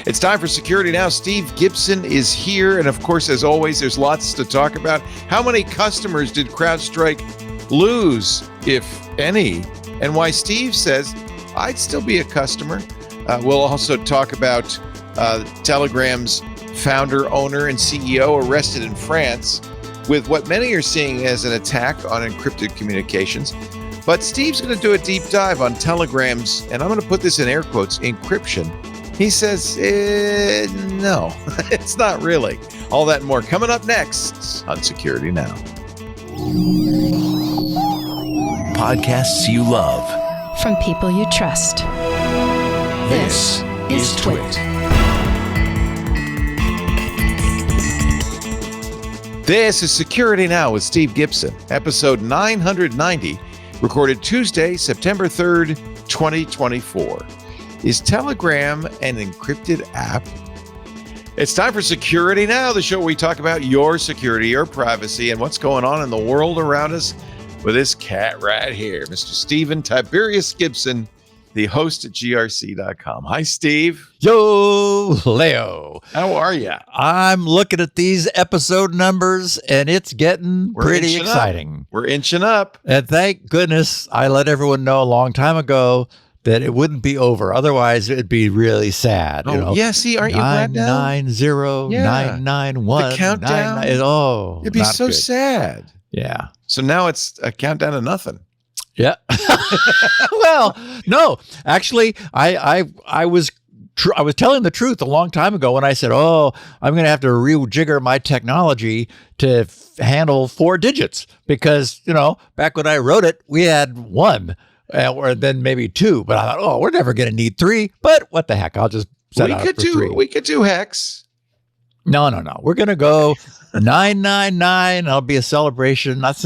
It's time for Security Now. Steve Gibson is here. And of course, as always, there's lots to talk about. How many customers did CrowdStrike lose, if any? And why Steve says, I'd still be a customer. We'll also talk about Telegram's founder, owner, and CEO arrested in France with what many are seeing as an attack on encrypted communications. But Steve's going to do a deep dive on Telegram's, and I'm going to put this in air quotes, encryption. He says, no, it's not really. All that and more coming up next on Security Now. Podcasts you love. From people you trust. This is TWiT. This is Security Now with Steve Gibson, episode 990, recorded Tuesday, September 3rd, 2024. Is Telegram an encrypted app? It's time for Security Now, the show where we talk about your security, your privacy, and what's going on in the world around us with this cat right here, Mr. Stephen Tiberius Gibson, the host at grc.com. Hi, Steve. Yo, Leo. How are you? I'm looking at these episode numbers, and it's getting pretty exciting. We're inching up. And thank goodness I let everyone know a long time ago that it wouldn't be over. Otherwise, it'd be really sad. Oh, yeah. See, aren't you glad now? 990, 991. The countdown. It'd be so good. Sad. Yeah. So now it's a countdown to nothing. Yeah. Well, no, actually, I was telling the truth a long time ago when I said, I'm going to have to rejigger my technology to handle 4 digits because, back when I wrote it, we had 1 or then maybe 2, but I thought, we're never going to need 3, but what the heck? I'll just set out for 3. We could do hex. No. We're going to go 999. It'll be a celebration. That's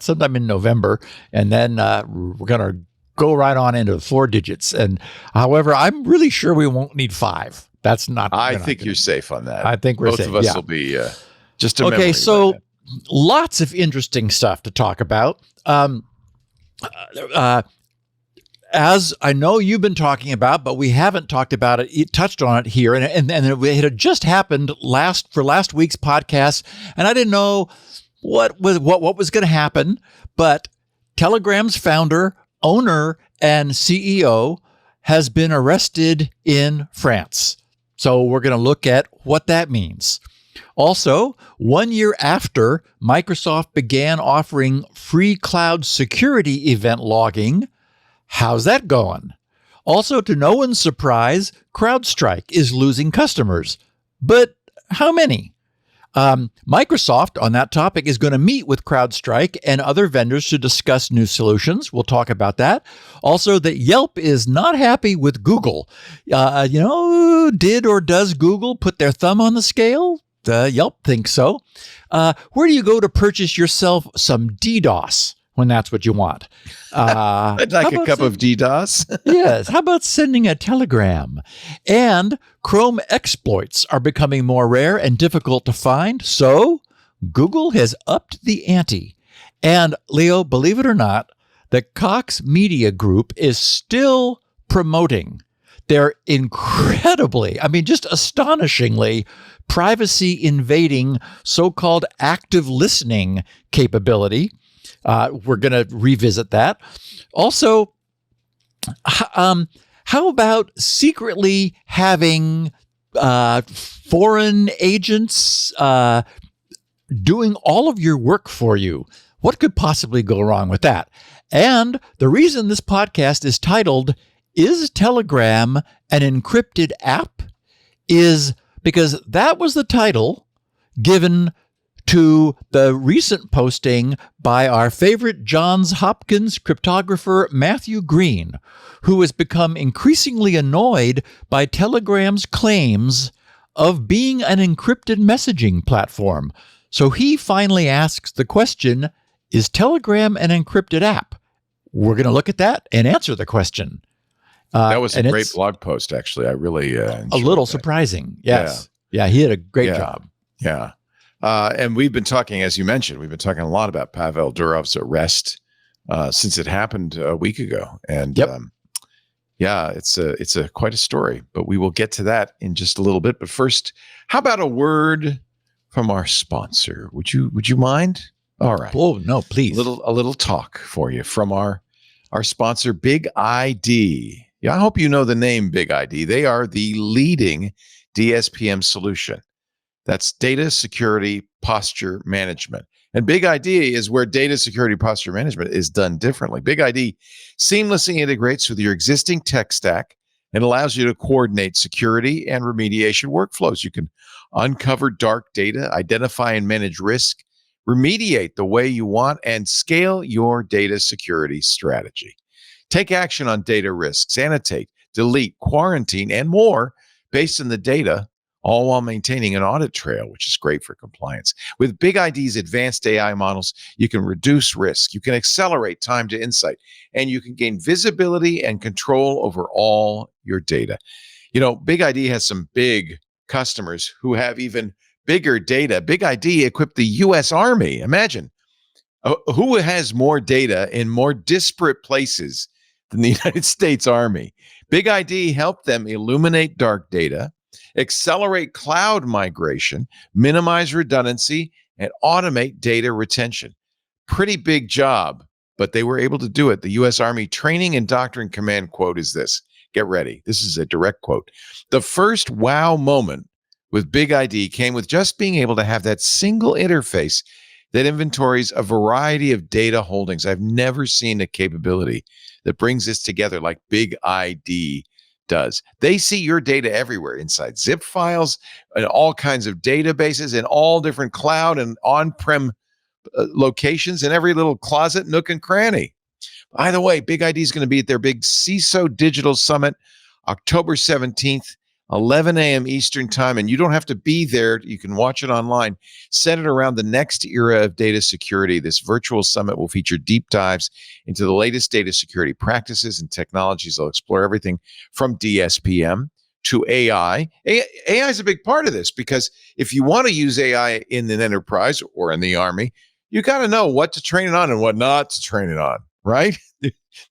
sometime in November. And then we're going to go right on into 4 digits. And however, I'm really sure we won't need 5. That's not. I think you're safe on that. I think we're safe. Both of us will be just a memory. Okay, so lots of interesting stuff to talk about. As I know you've been talking about, but we haven't talked about it, touched on it here, and it had just happened for last week's podcast, and I didn't know what was going to happen, but Telegram's founder, owner, and CEO has been arrested in France. So we're going to look at what that means. Also, 1 year after Microsoft began offering free cloud security event logging, how's that going? Also, to no one's surprise, CrowdStrike is losing customers. But how many? Microsoft, on that topic, is going to meet with CrowdStrike and other vendors to discuss new solutions. We'll talk about that. Also, that Yelp is not happy with Google. Did or does Google put their thumb on the scale? Yelp thinks so. Where do you go to purchase yourself some DDoS? When that's what you want. I'd like a cup of DDoS. Yes. How about sending a telegram? And Chrome exploits are becoming more rare and difficult to find. So Google has upped the ante. And Leo, believe it or not, the Cox Media Group is still promoting their incredibly, just astonishingly privacy invading so-called active listening capability. We're going to revisit that. Also, how about secretly having foreign agents doing all of your work for you? What could possibly go wrong with that? And the reason this podcast is titled, Is Telegram an Encrypted App? Is because that was the title given to the recent posting by our favorite Johns Hopkins cryptographer Matthew Green, who has become increasingly annoyed by Telegram's claims of being an encrypted messaging platform. So he finally asks the question, is Telegram an encrypted app? We're going to look at that and answer the question. That was a great blog post, actually. I really a little surprising. Yes. Yeah, he did a great job. Yeah. And we've been talking, as you mentioned, a lot about Pavel Durov's arrest since it happened a week ago. And Yeah, it's a quite a story, but we will get to that in just a little bit. But first, how about a word from our sponsor? Would you mind? All right. Oh, no, please. A little talk for you from our sponsor, BigID. Yeah, I hope you know the name BigID. They are the leading DSPM solution. That's data security posture management. And BigID is where data security posture management is done differently. BigID seamlessly integrates with your existing tech stack and allows you to coordinate security and remediation workflows. You can uncover dark data, identify and manage risk, remediate the way you want, and scale your data security strategy. Take action on data risks, annotate, delete, quarantine, and more based on the data, all while maintaining an audit trail, which is great for compliance. With BigID's advanced AI models, you can reduce risk, you can accelerate time to insight, and you can gain visibility and control over all your data. You know, BigID has some big customers who have even bigger data. BigID equipped the U.S. Army. Imagine who has more data in more disparate places than the United States Army. BigID helped them illuminate dark data, accelerate cloud migration, minimize redundancy, and automate data retention. Pretty big job, but they were able to do it. The U.S. Army Training and Doctrine Command quote is this. Get ready. This is a direct quote. The first wow moment with BigID came with just being able to have that single interface that inventories a variety of data holdings. I've never seen a capability that brings this together like BigID does. They see your data everywhere, inside zip files and all kinds of databases in all different cloud and on-prem locations in every little closet, nook, and cranny. By the way, BigID is going to be at their big CISO Digital Summit, October 17th, 11 a.m. Eastern Time, and you don't have to be there. You can watch it online. Centered around the next era of data security, this virtual summit will feature deep dives into the latest data security practices and technologies. They'll explore everything from DSPM to AI. AI is a big part of this because if you want to use AI in an enterprise or in the Army, you got to know what to train it on and what not to train it on, right?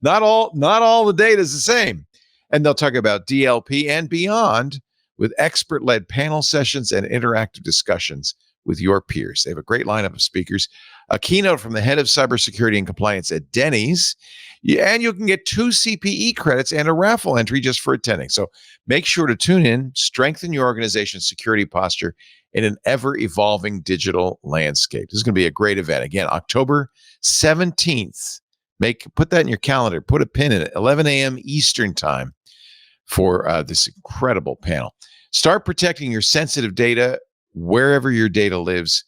Not all the data is the same. And they'll talk about DLP and beyond with expert-led panel sessions and interactive discussions with your peers. They have a great lineup of speakers, a keynote from the head of cybersecurity and compliance at Denny's, and you can get 2 CPE credits and a raffle entry just for attending. So make sure to tune in, strengthen your organization's security posture in an ever-evolving digital landscape. This is going to be a great event. Again, October 17th. Put that in your calendar. Put a pin in it. 11 a.m. Eastern Time for this incredible panel. Start protecting your sensitive data wherever your data lives.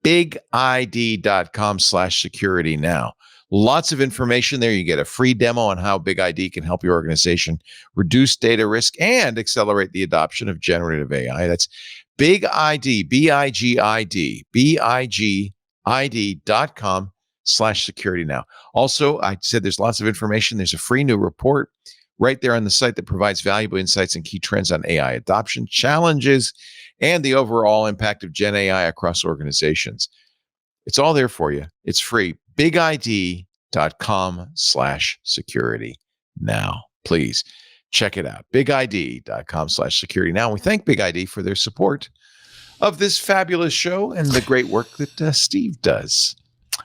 BigID.com/security now. Lots of information there. You get a free demo on how BigID can help your organization reduce data risk and accelerate the adoption of generative AI. That's BigID, BigID, BigID.com/security now. Also, I said there's lots of information. There's a free new report right there on the site that provides valuable insights and key trends on AI adoption, challenges, and the overall impact of Gen AI across organizations. It's all there for you. It's free. BigID.com/security now. Please check it out. BigID.com/security now. We thank BigID for their support of this fabulous show and the great work that Steve does.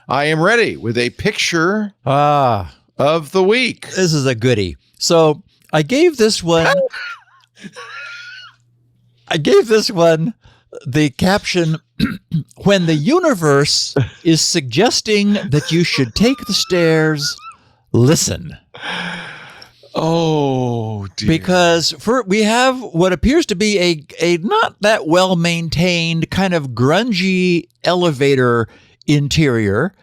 I am ready with a picture of the week. This is a goodie. So I gave this one the caption, when the universe is suggesting that you should take the stairs, listen. Oh, dear. Because we have what appears to be a not that well-maintained kind of grungy elevator interior,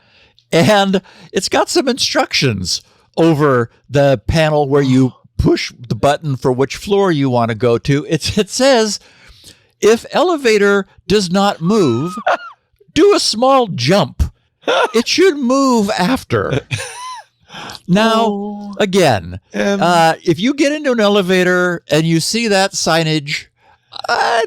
and it's got some instructions over the panel where you push the button for which floor you want to go to. It says, if elevator does not move, do a small jump. It should move after. Now, again, if you get into an elevator and you see that signage,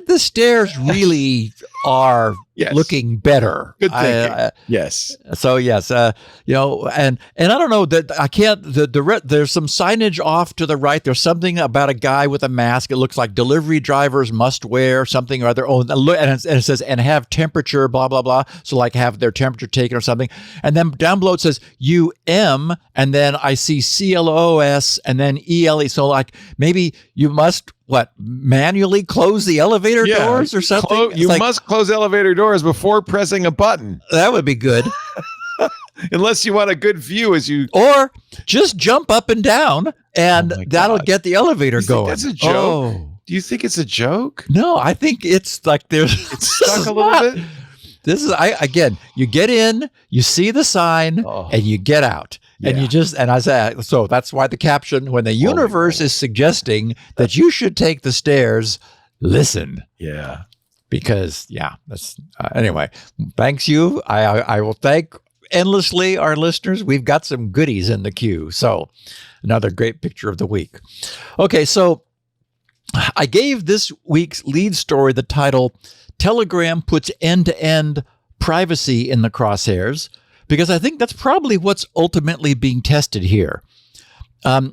The stairs really are Yes. looking better. Good thinking. Yes. So yes, and I don't know that I can't. There's some signage off to the right. There's something about a guy with a mask. It looks like delivery drivers must wear something or other. Oh, and it says and have temperature, blah blah blah. So like have their temperature taken or something. And then down below it says UM, and then I see CLOS and then ELE. So like maybe you must manually close the elevator doors or something. You must close elevator doors before pressing a button. That would be good. Unless you want a good view as you... Or just jump up and down, and that'll get the elevator going. That's a joke. Oh. Do you think it's a joke? No, I think it's like there's... It's stuck a little bit? This is, again, you get in, you see the sign, and you get out. And you just, and I say, so that's why the caption, when the universe is suggesting that you should take the stairs, listen. Yeah. Because, that's, anyway, thanks you. I will thank endlessly our listeners. We've got some goodies in the queue. So another great picture of the week. Okay, so I gave this week's lead story the title, Telegram Puts End-to-End Privacy in the Crosshairs, because I think that's probably what's ultimately being tested here. At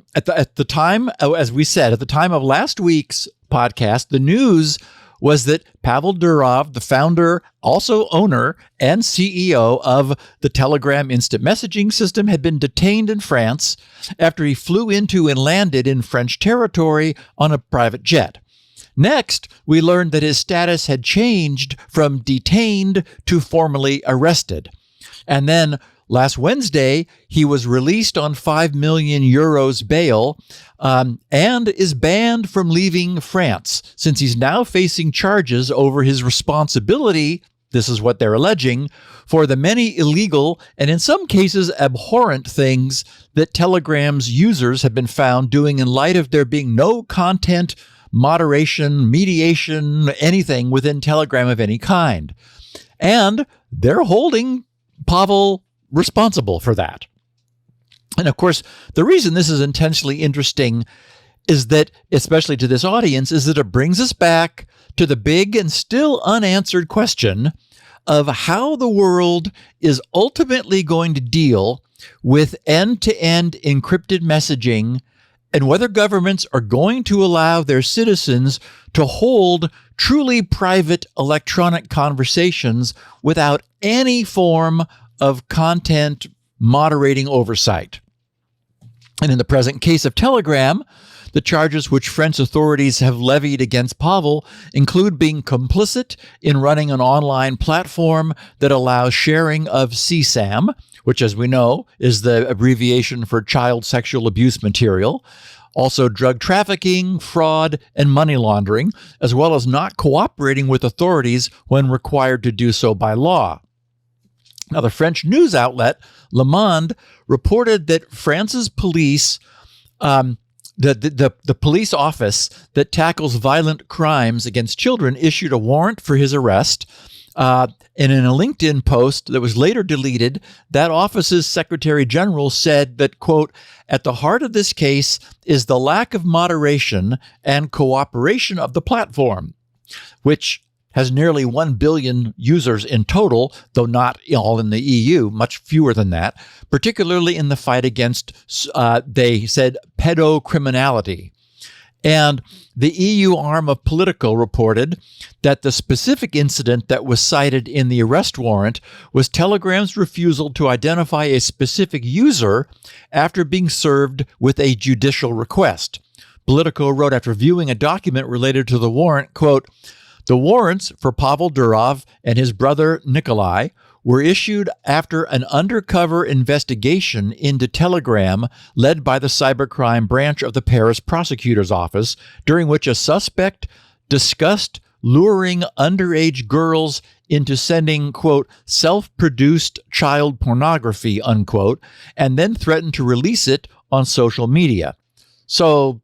the time, as we said, at the time of last week's podcast, the news was that Pavel Durov, the founder, also owner, and CEO of the Telegram instant messaging system, had been detained in France after he flew into and landed in French territory on a private jet. Next, we learned that his status had changed from detained to formally arrested. And then last Wednesday, he was released on 5 million euros bail and is banned from leaving France since he's now facing charges over his responsibility, this is what they're alleging, for the many illegal and in some cases abhorrent things that Telegram's users have been found doing in light of there being no content moderation, mediation, anything within Telegram of any kind. And they're holding Pavel responsible for that. And of course, the reason this is intensely interesting is that, especially to this audience, is that it brings us back to the big and still unanswered question of how the world is ultimately going to deal with end-to-end encrypted messaging and whether governments are going to allow their citizens to hold truly private electronic conversations without any form of content moderating oversight. And in the present case of Telegram, the charges which French authorities have levied against Pavel include being complicit in running an online platform that allows sharing of CSAM, which, as we know, is the abbreviation for child sexual abuse material, also drug trafficking, fraud, and money laundering, as well as not cooperating with authorities when required to do so by law. Now, the French news outlet Le Monde reported that France's police, the police office that tackles violent crimes against children, issued a warrant for his arrest. And in a LinkedIn post that was later deleted, that office's secretary general said that, quote, at the heart of this case is the lack of moderation and cooperation of the platform, which has nearly 1 billion users in total, though not all in the EU, much fewer than that, particularly in the fight against, they said, pedocriminality. And the EU arm of Politico reported that the specific incident that was cited in the arrest warrant was Telegram's refusal to identify a specific user after being served with a judicial request. Politico wrote after viewing a document related to the warrant, quote, the warrants for Pavel Durov and his brother Nikolai were issued after an undercover investigation into Telegram led by the cybercrime branch of the Paris prosecutor's office, during which a suspect discussed luring underage girls into sending, quote, self-produced child pornography, unquote, and then threatened to release it on social media. So,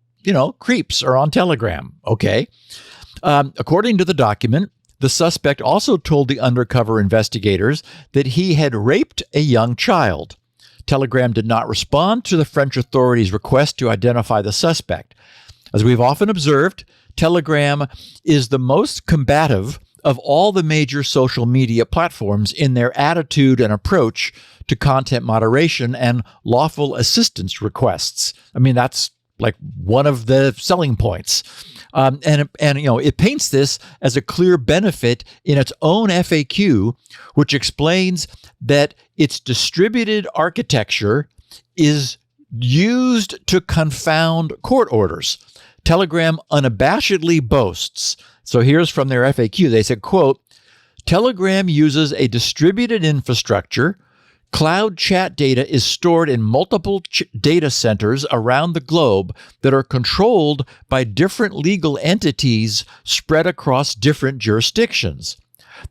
creeps are on Telegram, okay? According to the document, the suspect also told the undercover investigators that he had raped a young child. Telegram did not respond to the French authorities' request to identify the suspect. As we've often observed, Telegram is the most combative of all the major social media platforms in their attitude and approach to content moderation and lawful assistance requests. I mean, that's like one of the selling points. And it paints this as a clear benefit in its own FAQ, which explains that its distributed architecture is used to confound court orders. Telegram unabashedly boasts. So here's from their FAQ. They said, quote, Telegram uses a distributed infrastructure. Cloud chat data is stored in multiple data centers around the globe that are controlled by different legal entities spread across different jurisdictions.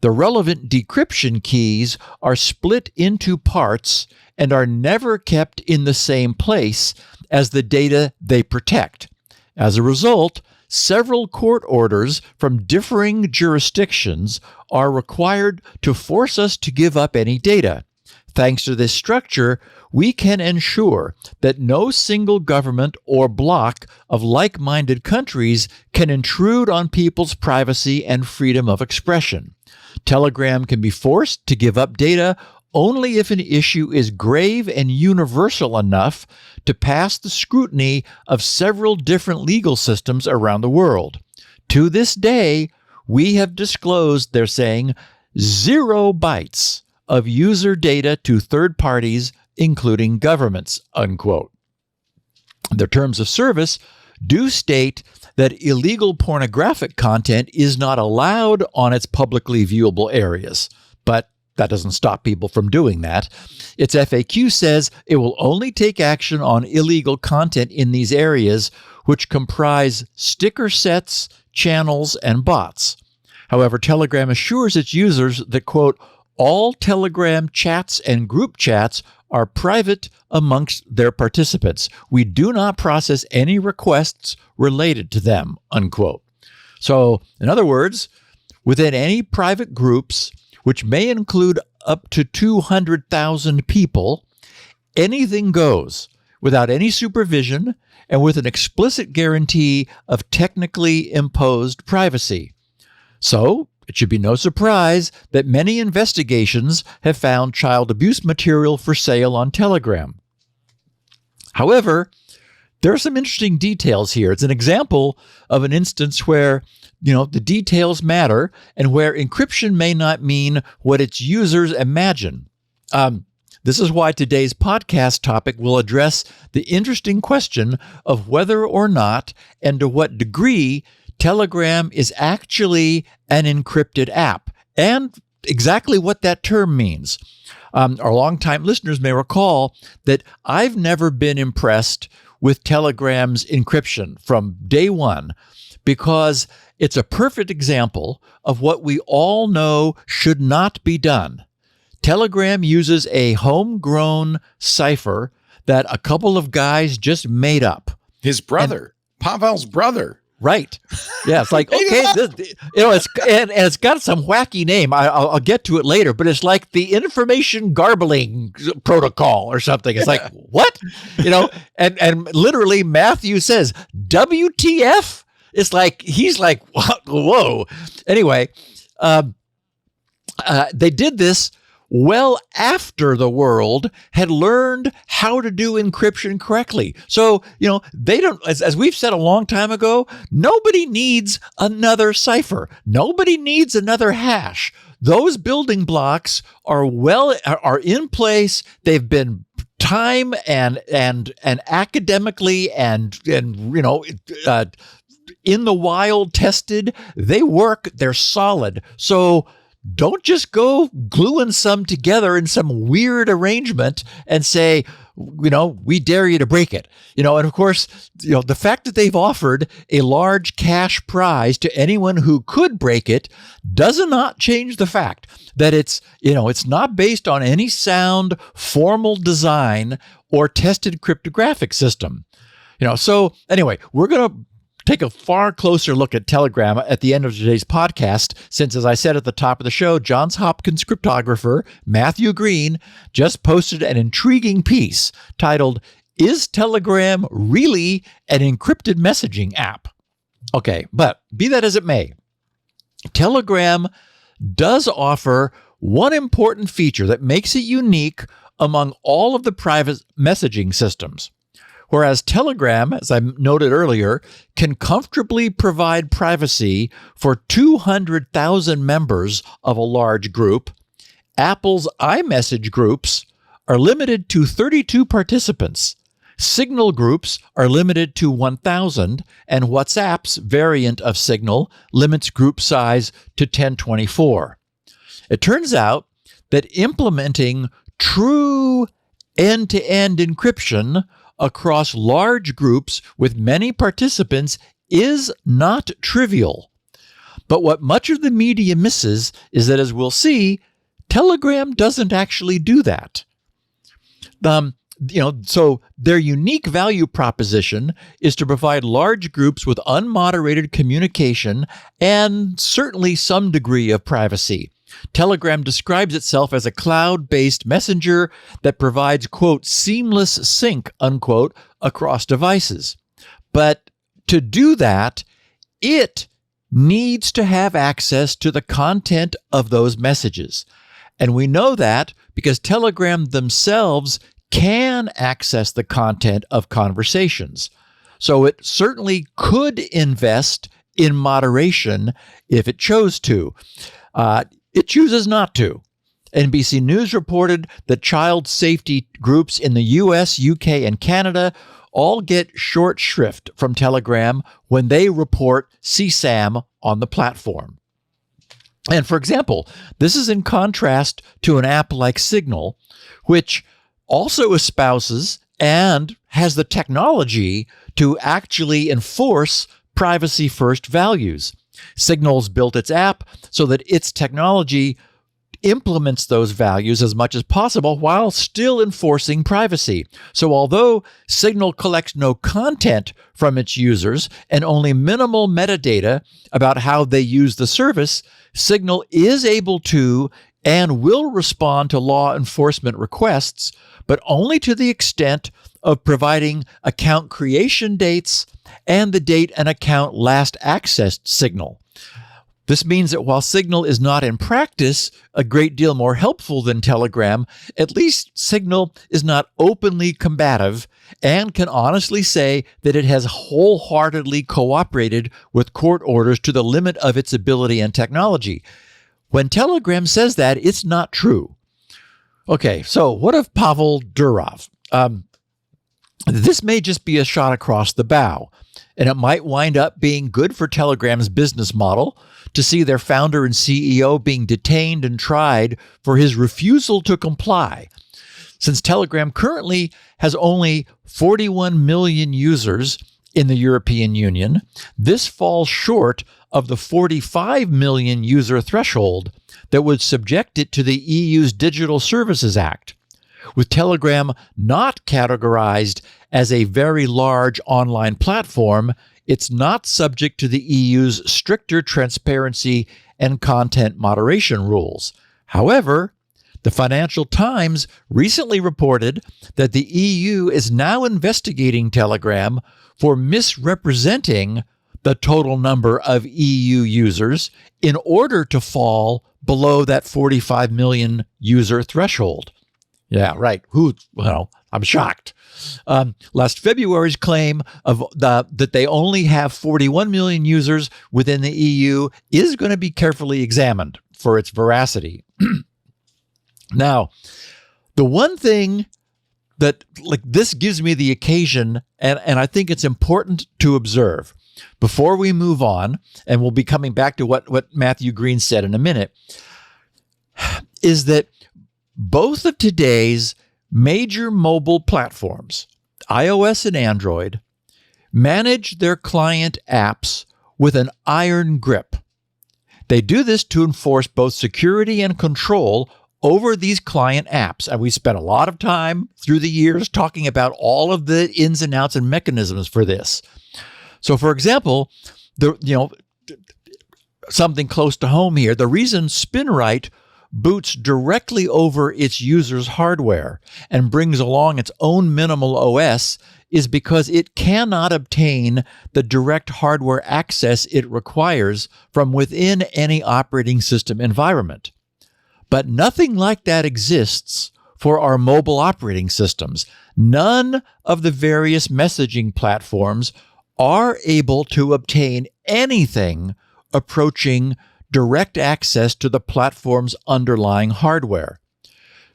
The relevant decryption keys are split into parts and are never kept in the same place as the data they protect. As a result, several court orders from differing jurisdictions are required to force us to give up any data. Thanks to this structure, we can ensure that no single government or bloc of like-minded countries can intrude on people's privacy and freedom of expression. Telegram can be forced to give up data only if an issue is grave and universal enough to pass the scrutiny of several different legal systems around the world. To this day, we have disclosed, they're saying, 0 bytes of user data to third parties, including governments, unquote. Their terms of service do state that illegal pornographic content is not allowed on its publicly viewable areas, but that doesn't stop people from doing that. Its FAQ says it will only take action on illegal content in these areas, which comprise sticker sets, channels, and bots. However, Telegram assures its users that, quote, all Telegram chats and group chats are private amongst their participants. We do not process any requests related to them, unquote. So, in other words, within any private groups, which may include up to 200,000 people, anything goes without any supervision and with an explicit guarantee of technically imposed privacy. So, it should be no surprise that many investigations have found child abuse material for sale on Telegram. However, there are some interesting details here. It's an example of an instance where, the details matter and where encryption may not mean what its users imagine. This is why today's podcast topic will address the interesting question of whether or not and to what degree Telegram is actually an encrypted app, and exactly what that term means. Our longtime listeners may recall that I've never been impressed with Telegram's encryption from day one, because it's a perfect example of what we all know should not be done. Telegram uses a homegrown cipher that a couple of guys just made up. His brother, Pavel's brother. Right. Yeah. It's like, okay, it's got some wacky name. I'll get to it later, but it's like the information garbling protocol or something. It's like, what? And literally Matthew says, WTF? It's like, he's like, whoa. Anyway, they did this well after the world had learned how to do encryption correctly. So, they don't, as we've said a long time ago, nobody needs another cipher. Nobody needs another hash. Those building blocks are in place. They've been time and academically and in the wild tested. They work. They're solid. So don't just go gluing some together in some weird arrangement and say, we dare you to break it. And of course, the fact that they've offered a large cash prize to anyone who could break it does not change the fact that it's not based on any sound, formal design or tested cryptographic system. So anyway, we're going to take a far closer look at Telegram at the end of today's podcast, since, as I said at the top of the show, Johns Hopkins cryptographer Matthew Green just posted an intriguing piece titled, Is Telegram Really an Encrypted Messaging App? Okay, but be that as it may, Telegram does offer one important feature that makes it unique among all of the private messaging systems. Whereas Telegram, as I noted earlier, can comfortably provide privacy for 200,000 members of a large group, Apple's iMessage groups are limited to 32 participants. Signal groups are limited to 1,000, and WhatsApp's variant of Signal limits group size to 1024. It turns out that implementing true end-to-end encryption across large groups with many participants is not trivial. But what much of the media misses is that, as we'll see, Telegram doesn't actually do that. So their unique value proposition is to provide large groups with unmoderated communication and certainly some degree of privacy. Telegram describes itself as a cloud-based messenger that provides, quote, seamless sync, unquote, across devices. But to do that, it needs to have access to the content of those messages. And we know that because Telegram themselves can access the content of conversations. So it certainly could invest in moderation if it chose to. It chooses not to. NBC News reported that child safety groups in the US, UK, and Canada all get short shrift from Telegram when they report CSAM on the platform. And for example, this is in contrast to an app like Signal, which also espouses and has the technology to actually enforce privacy-first values. Signal's built its app so that its technology implements those values as much as possible while still enforcing privacy. So although Signal collects no content from its users and only minimal metadata about how they use the service, Signal is able to and will respond to law enforcement requests, but only to the extent of providing account creation dates and the date an account last accessed Signal. This means that while Signal is not in practice a great deal more helpful than Telegram, at least Signal is not openly combative and can honestly say that it has wholeheartedly cooperated with court orders to the limit of its ability and technology. When Telegram says that, it's not true. Okay, so what of Pavel Durov? This may just be a shot across the bow, and it might wind up being good for Telegram's business model to see their founder and CEO being detained and tried for his refusal to comply. Since Telegram currently has only 41 million users in the European Union, this falls short of the 45 million user threshold that would subject it to the EU's Digital Services Act. With Telegram not categorized as a very large online platform, it's not subject to the EU's stricter transparency and content moderation rules. However, the Financial Times recently reported that the EU is now investigating Telegram for misrepresenting the total number of EU users in order to fall below that 45 million user threshold. Yeah, right. I'm shocked. Last February's claim of that they only have 41 million users within the EU is going to be carefully examined for its veracity. Now, the one thing that this gives me the occasion, and I think it's important to observe before we move on, and we'll be coming back to what Matthew Green said in a minute, is that both of today's major mobile platforms, iOS and Android, manage their client apps with an iron grip. They do this to enforce both security and control over these client apps. And we spent a lot of time through the years talking about all of the ins and outs and mechanisms for this. So, for example, something close to home here, the reason SpinRite boots directly over its user's hardware and brings along its own minimal OS is because it cannot obtain the direct hardware access it requires from within any operating system environment. But nothing like that exists for our mobile operating systems. None of the various messaging platforms are able to obtain anything approaching direct access to the platform's underlying hardware.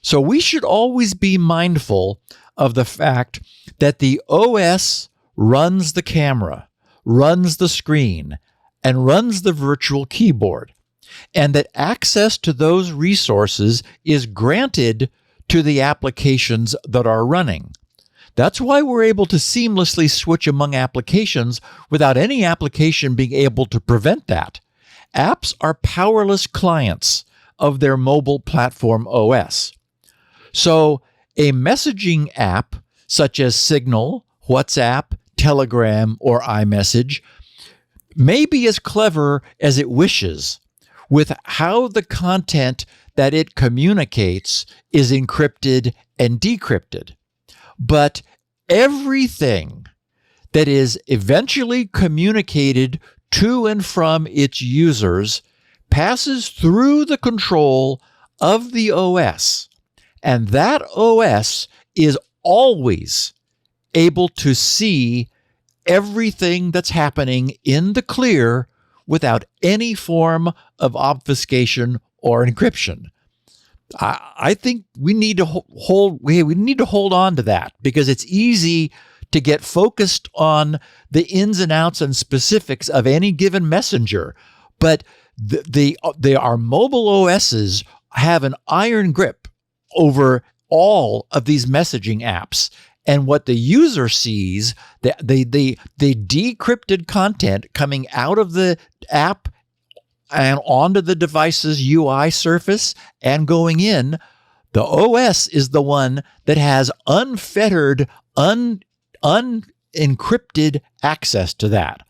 So we should always be mindful of the fact that the OS runs the camera, runs the screen, and runs the virtual keyboard, and that access to those resources is granted to the applications that are running. That's why we're able to seamlessly switch among applications without any application being able to prevent that. Apps are powerless clients of their mobile platform OS. So a messaging app such as Signal, WhatsApp, Telegram, or iMessage may be as clever as it wishes with how the content that it communicates is encrypted and decrypted. But everything that is eventually communicated to and from its users passes through the control of the OS. And that OS is always able to see everything that's happening in the clear without any form of obfuscation or encryption. I think we need to hold on to that, because it's easy to get focused on the ins and outs and specifics of any given messenger. But our mobile OSs have an iron grip over all of these messaging apps. And what the user sees, the decrypted content coming out of the app and onto the device's UI surface and going in, the OS is the one that has unfettered, unencrypted access to that.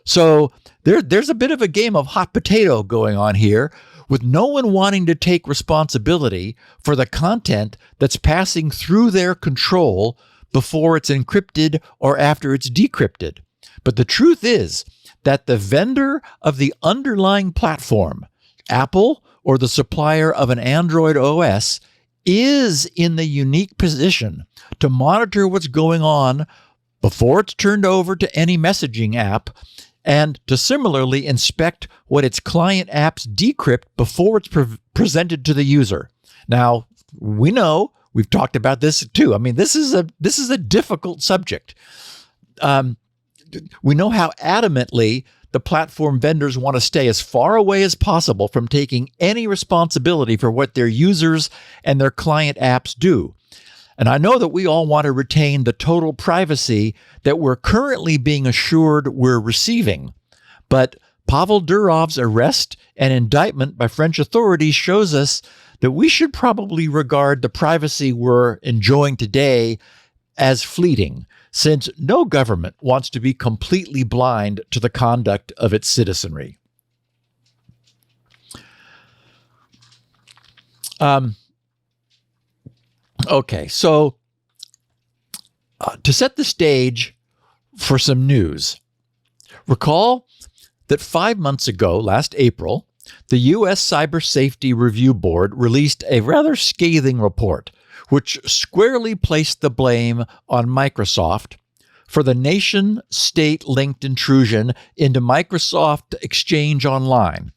So there's a bit of a game of hot potato going on here, with no one wanting to take responsibility for the content that's passing through their control before it's encrypted or after it's decrypted. But the truth is that the vendor of the underlying platform, Apple or the supplier of an Android OS, is in the unique position to monitor what's going on before it's turned over to any messaging app, and to similarly inspect what its client apps decrypt before it's presented to the user. Now, we know, we've talked about this too. I mean, this is a difficult subject. We know how adamantly the platform vendors want to stay as far away as possible from taking any responsibility for what their users and their client apps do. And I know that we all want to retain the total privacy that we're currently being assured we're receiving. But Pavel Durov's arrest and indictment by French authorities shows us that we should probably regard the privacy we're enjoying today as fleeting, since no government wants to be completely blind to the conduct of its citizenry. Okay, so to set the stage for some news, recall that 5 months ago, last April, the U.S. Cyber Safety Review Board released a rather scathing report, which squarely placed the blame on Microsoft for the nation-state linked intrusion into Microsoft Exchange Online,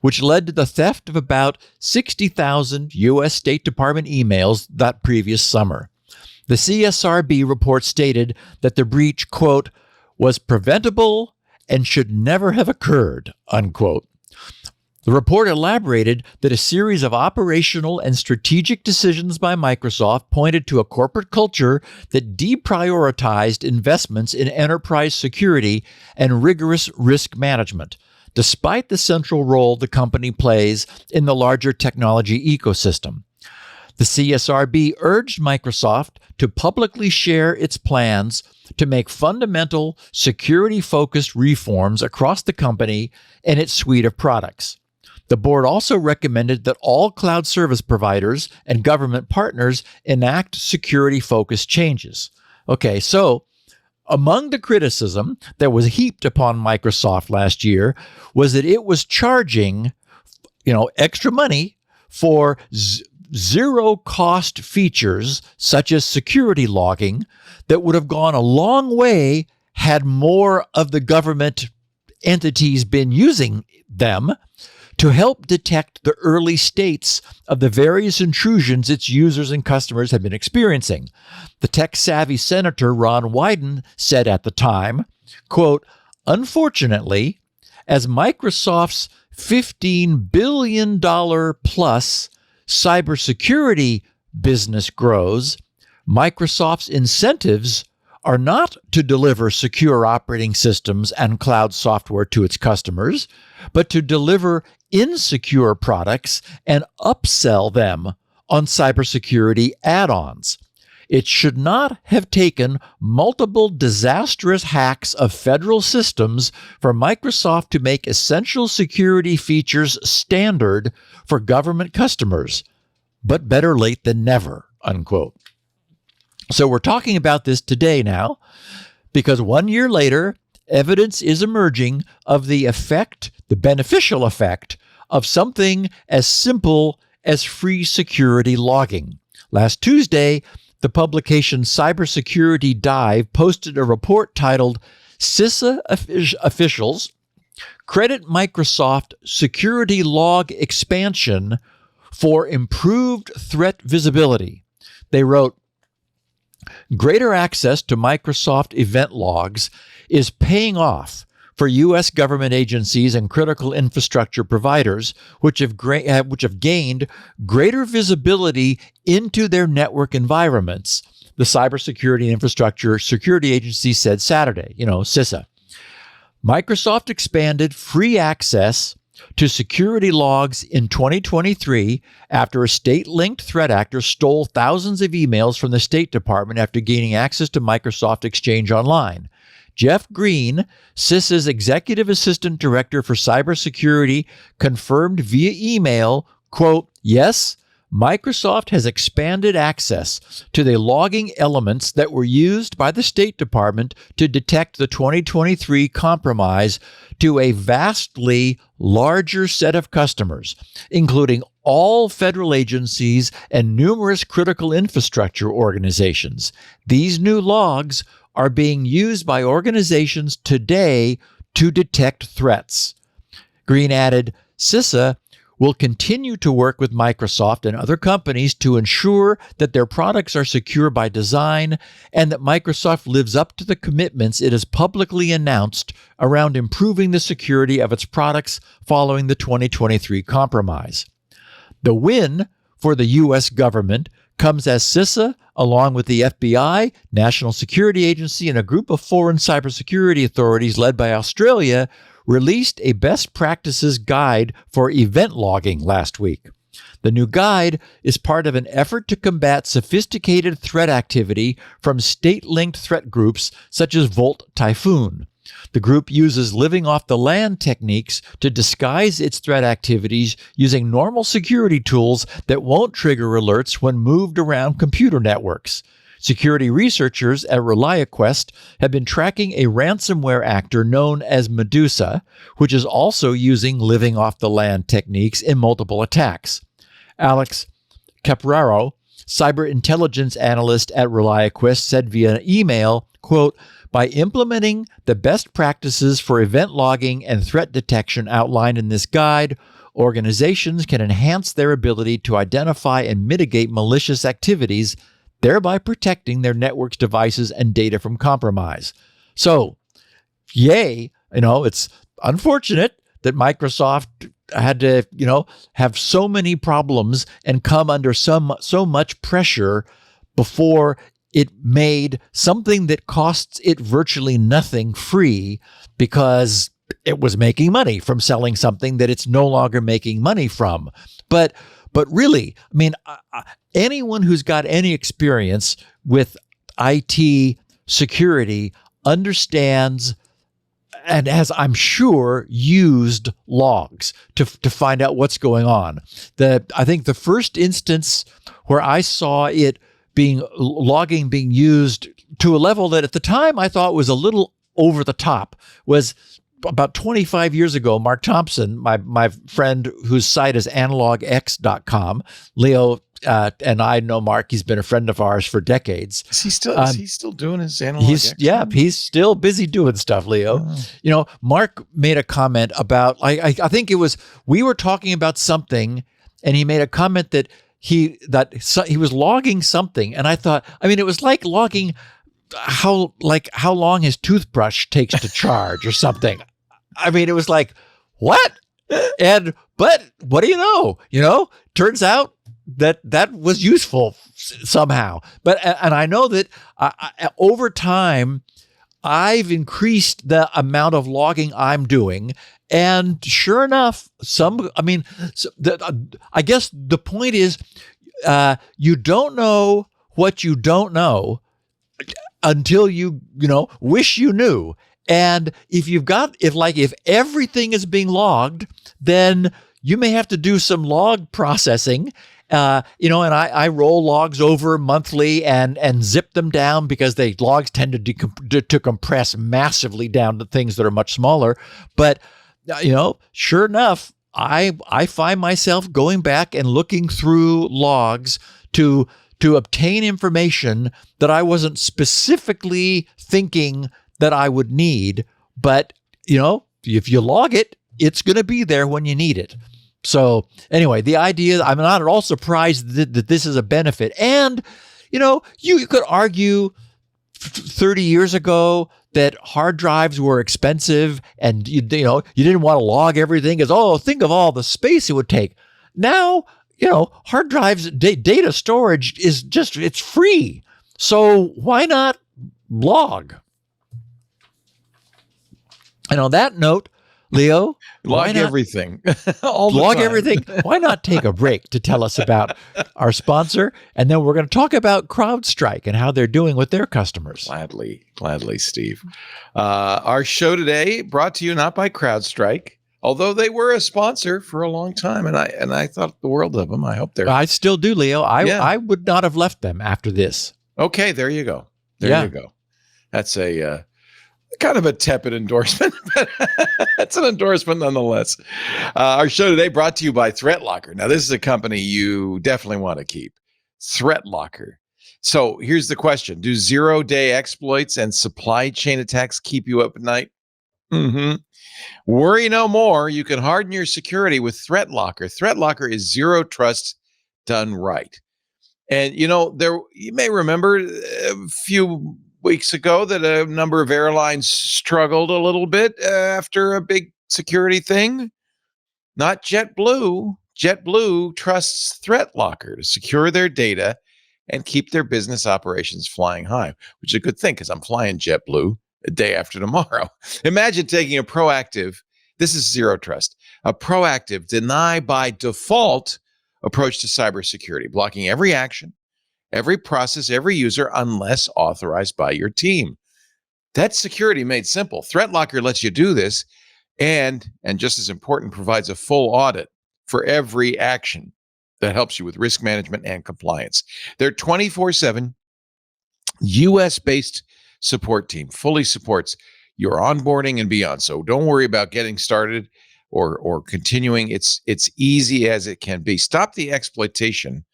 which led to the theft of about 60,000 U.S. State Department emails that previous summer. The CSRB report stated that the breach, quote, was preventable and should never have occurred, unquote. The report elaborated that a series of operational and strategic decisions by Microsoft pointed to a corporate culture that deprioritized investments in enterprise security and rigorous risk management, despite the central role the company plays in the larger technology ecosystem. The CSRB urged Microsoft to publicly share its plans to make fundamental, security-focused reforms across the company and its suite of products. The board also recommended that all cloud service providers and government partners enact security-focused changes. Okay, so among the criticism that was heaped upon Microsoft last year was that it was charging, extra money for zero-cost features such as security logging that would have gone a long way had more of the government entities been using them to help detect the early states of the various intrusions its users and customers had been experiencing. The tech-savvy Senator Ron Wyden said at the time, quote, "Unfortunately, as Microsoft's $15 billion plus cybersecurity business grows, Microsoft's incentives are not to deliver secure operating systems and cloud software to its customers, but to deliver insecure products and upsell them on cybersecurity add-ons. It should not have taken multiple disastrous hacks of federal systems for Microsoft to make essential security features standard for government customers, but better late than never," unquote. So we're talking about this today now because 1 year later, evidence is emerging of the beneficial effect of something as simple as free security logging. Last Tuesday, the publication Cybersecurity Dive posted a report titled CISA Officials Credit Microsoft Security Log Expansion for Improved Threat Visibility. They wrote, "Greater access to Microsoft event logs is paying off for U.S. government agencies and critical infrastructure providers, which have gained greater visibility into their network environments," the Cybersecurity Infrastructure Security Agency said Saturday, CISA. Microsoft expanded free access to security logs in 2023 after a state-linked threat actor stole thousands of emails from the State Department after gaining access to Microsoft Exchange Online. Jeff Green, CISA's Executive Assistant Director for Cybersecurity, confirmed via email, quote, "Yes, Microsoft has expanded access to the logging elements that were used by the State Department to detect the 2023 compromise to a vastly larger set of customers, including all federal agencies and numerous critical infrastructure organizations. These new logs are being used by organizations today to detect threats." Green added, "CISA will continue to work with Microsoft and other companies to ensure that their products are secure by design and that Microsoft lives up to the commitments it has publicly announced around improving the security of its products following the 2023 compromise." The win for the U.S. government comes as CISA, along with the FBI, National Security Agency, and a group of foreign cybersecurity authorities led by Australia, released a best practices guide for event logging last week. The new guide is part of an effort to combat sophisticated threat activity from state-linked threat groups such as Volt Typhoon. The group uses living off the land techniques to disguise its threat activities using normal security tools that won't trigger alerts when moved around computer networks. Security researchers at ReliaQuest have been tracking a ransomware actor known as Medusa, which is also using living off the land techniques in multiple attacks. Alex Capraro, cyber intelligence analyst at ReliaQuest, said via email, quote, "By implementing the best practices for event logging and threat detection outlined in this guide, organizations can enhance their ability to identify and mitigate malicious activities, thereby protecting their networks, devices, and data from compromise." So, yay, it's unfortunate that Microsoft had to, have so many problems and come under so much pressure before it made something that costs it virtually nothing free, because it was making money from selling something that it's no longer making money from. But really, anyone who's got any experience with IT security understands and has, I'm sure, used logs to find out what's going on. I think the first instance where I saw logging being used to a level that at the time I thought was a little over the top was about 25 years ago. Mark Thompson, my friend whose site is analogx.com, Leo and I know Mark. He's been a friend of ours for decades. Is he still doing his analog? He's still busy doing stuff, Leo. Oh. Mark made a comment about, I think it was, we were talking about something, and he made a comment that he was logging something, and I thought, it was like logging how long his toothbrush takes to charge or something. It was like, what? But what do you know? Turns out that was useful somehow. But I know that over time, I've increased the amount of logging I'm doing. And sure enough, I guess the point is, you don't know what you don't know until you wish you knew. And if everything is being logged, then you may have to do some log processing. And I roll logs over monthly and zip them down because logs tend to compress massively down to things that are much smaller. But sure enough, I find myself going back and looking through logs to obtain information that I wasn't specifically thinking that I would need. But, if you log it, it's going to be there when you need it. So anyway, the idea, I'm not at all surprised that this is a benefit. And, you could argue 30 years ago that hard drives were expensive and, you didn't want to log everything because, think of all the space it would take. Now, hard drives, data storage it's free. So why not log? And on that note, Leo, log everything. Log everything. Why not take a break to tell us about our sponsor? And then we're going to talk about CrowdStrike and how they're doing with their customers. Gladly, Steve. Our show today brought to you not by CrowdStrike, although they were a sponsor for a long time, and I thought the world of them. I hope they're. I still do, Leo. I would not have left them after this. Okay, there you go. There you go. That's a kind of a tepid endorsement, but it's an endorsement nonetheless. Our show today brought to you by ThreatLocker. Now, this is a company you definitely want to keep. ThreatLocker. So here's the question. Do zero-day exploits and supply chain attacks keep you up at night? Mm-hmm. Worry no more. You can harden your security with ThreatLocker. ThreatLocker is zero trust done right. And, you may remember a few weeks ago that a number of airlines struggled a little bit after a big security thing. Not JetBlue. JetBlue trusts ThreatLocker to secure their data and keep their business operations flying high, which is a good thing because I'm flying JetBlue a day after tomorrow. Imagine taking this is zero trust, a proactive, deny by default approach to cybersecurity, blocking every action, every process, every user, unless authorized by your team. That's security made simple. ThreatLocker lets you do this and just as important, provides a full audit for every action that helps you with risk management and compliance. Their 24/7 US-based support team fully supports your onboarding and beyond. So don't worry about getting started or continuing. It's easy as it can be. Stop the exploitation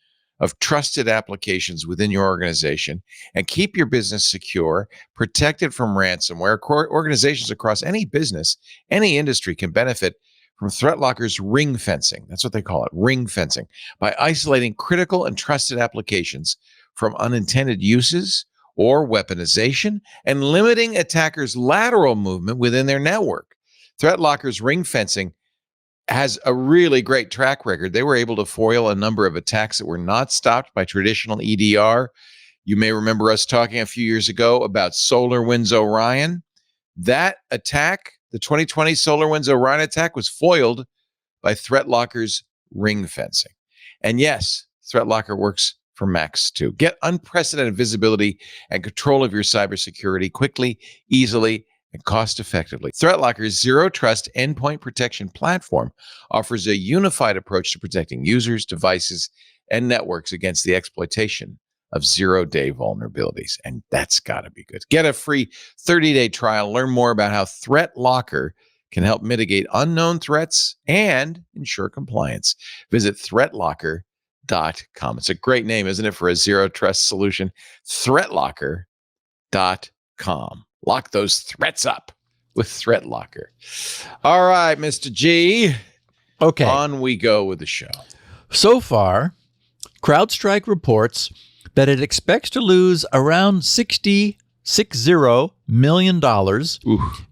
of trusted applications within your organization and keep your business secure, protected from ransomware. Organizations across any business, any industry can benefit from ThreatLocker's ring fencing. That's what they call it, ring fencing, by isolating critical and trusted applications from unintended uses or weaponization and limiting attackers' lateral movement within their network. ThreatLocker's ring fencing has a really great track record. They were able to foil a number of attacks that were not stopped by traditional EDR. You may remember us talking a few years ago about SolarWinds Orion. That attack, the 2020 SolarWinds Orion attack, was foiled by ThreatLocker's ring fencing. And yes, ThreatLocker works for Macs too. Get unprecedented visibility and control of your cybersecurity quickly, easily, and cost effectively. ThreatLocker's zero trust endpoint protection platform offers a unified approach to protecting users, devices, and networks against the exploitation of zero-day vulnerabilities. And that's got to be good. Get a free 30-day trial. Learn more about how ThreatLocker can help mitigate unknown threats and ensure compliance. Visit ThreatLocker.com. It's a great name, isn't it, for a zero trust solution? ThreatLocker.com. Lock those threats up with ThreatLocker. All right, Mr. G. Okay. On we go with the show. So far, CrowdStrike reports that it expects to lose around $60 million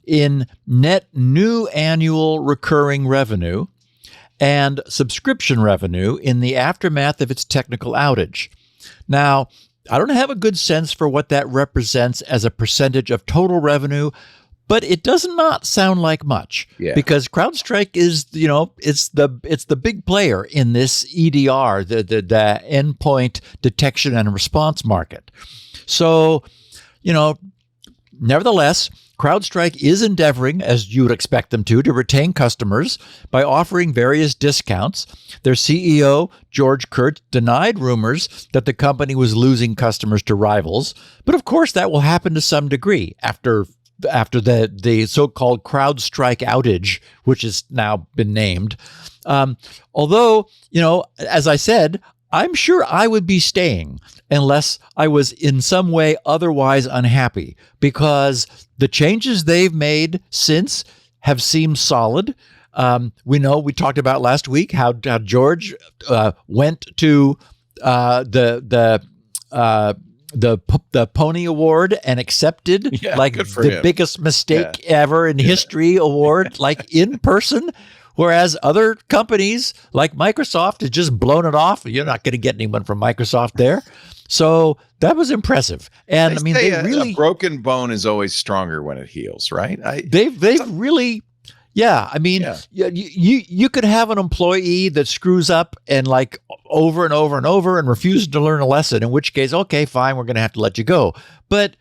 in net new annual recurring revenue and subscription revenue in the aftermath of its technical outage. Now, I don't have a good sense for what that represents as a percentage of total revenue, but it does not sound like much because CrowdStrike is, it's the big player in this EDR, the endpoint detection and response market. So, nevertheless, CrowdStrike is endeavoring, as you would expect them to retain customers by offering various discounts. Their CEO, George Kurtz, denied rumors that the company was losing customers to rivals. But of course, that will happen to some degree after the so-called CrowdStrike outage, which has now been named. Although, as I said, I'm sure I would be staying unless I was in some way otherwise unhappy, because the changes they've made since have seemed solid. We talked about last week how George went to the Pony Award and accepted the biggest mistake ever in history award, in person. Whereas other companies like Microsoft has just blown it off. You're not going to get anyone from Microsoft there. So that was impressive. And they really, a broken bone is always stronger when it heals, right? They've really, you could have an employee that screws up and over and over and over and refuses to learn a lesson, in which case, okay, fine, we're going to have to let you go. But,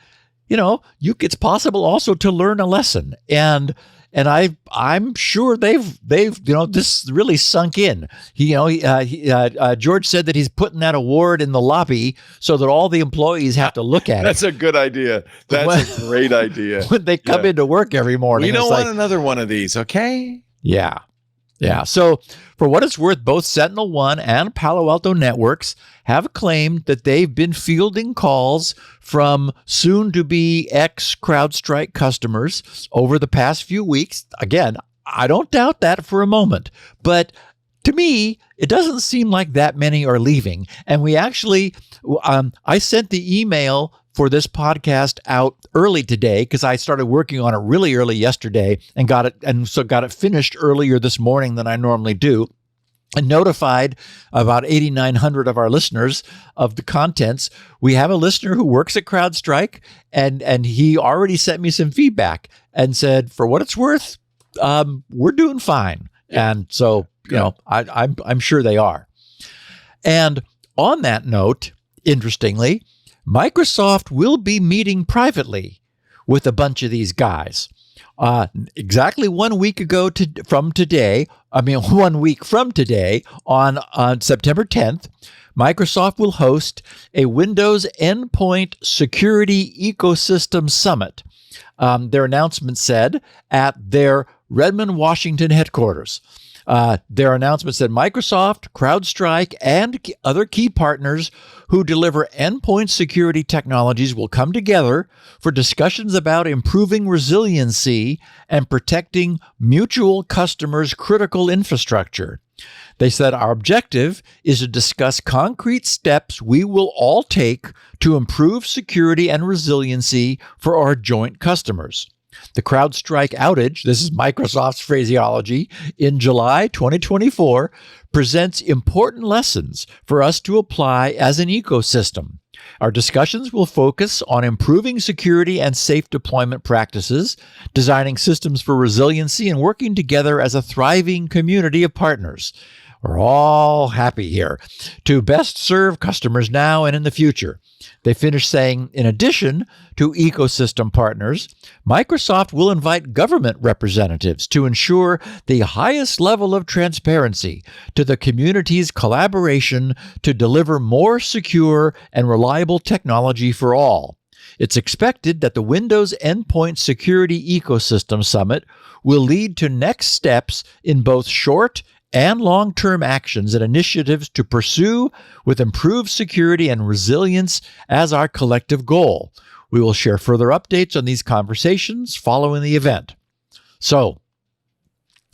it's possible also to learn a lesson. And I'm sure they've this really sunk in. George said that he's putting that award in the lobby so that all the employees have to look at it. That's a good idea. That's a great idea. When they come into work every morning. We don't want another one of these, okay? Yeah. So for what it's worth, both SentinelOne and Palo Alto Networks have claimed that they've been fielding calls from soon-to-be ex-CrowdStrike customers over the past few weeks. Again, I don't doubt that for a moment. But to me, it doesn't seem like that many are leaving. And we actually, I sent the email for this podcast out early today because I started working on it really early yesterday and got it finished earlier this morning than I normally do, and notified about 8,900 of our listeners of the contents. We have a listener who works at CrowdStrike, and he already sent me some feedback and said, for what it's worth, we're doing fine. And so, I'm sure they are. And on that note, interestingly, Microsoft will be meeting privately with a bunch of these guys. Exactly 1 week from today, on September 10th, Microsoft will host a Windows Endpoint Security Ecosystem Summit. Their announcement said at their Redmond, Washington headquarters. Their announcement said Microsoft, CrowdStrike, and other key partners who deliver endpoint security technologies will come together for discussions about improving resiliency and protecting mutual customers' critical infrastructure. They said our objective is to discuss concrete steps we will all take to improve security and resiliency for our joint customers. The CrowdStrike outage, this is Microsoft's phraseology, in July 2024 presents important lessons for us to apply as an ecosystem. Our discussions will focus on improving security and safe deployment practices, designing systems for resiliency, and working together as a thriving community of partners. We're all happy here. To best serve customers now and in the future. They finish saying, in addition to ecosystem partners, Microsoft will invite government representatives to ensure the highest level of transparency to the community's collaboration to deliver more secure and reliable technology for all. It's expected that the Windows Endpoint Security Ecosystem Summit will lead to next steps in both short and long-term actions and initiatives to pursue with improved security and resilience as our collective goal. We will share further updates on these conversations following the event. So,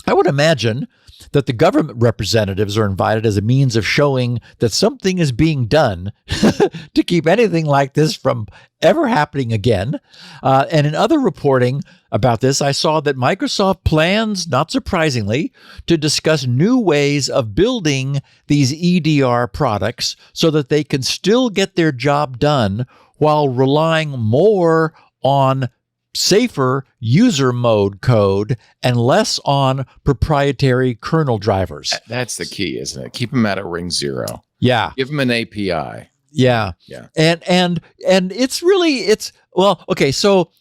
I would imagine that the government representatives are invited as a means of showing that something is being done to keep anything like this from ever happening again. And in other reporting about this, I saw that Microsoft plans, not surprisingly, to discuss new ways of building these EDR products so that they can still get their job done while relying more on safer user mode code and less on proprietary kernel drivers. That's the key, isn't it? Keep them at a ring zero. Yeah. Give them an API. Yeah. Yeah. And it's really, so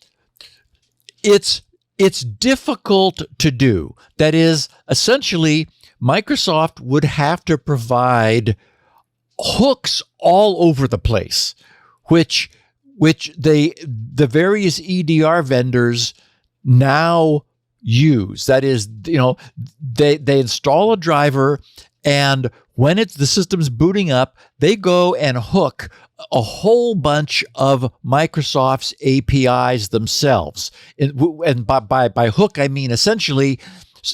it's difficult to do. That is, essentially, Microsoft would have to provide hooks all over the place, which the various EDR vendors now use. That is, they install a driver, and when the system's booting up, they go and hook a whole bunch of Microsoft's APIs themselves. And by hook, I mean essentially,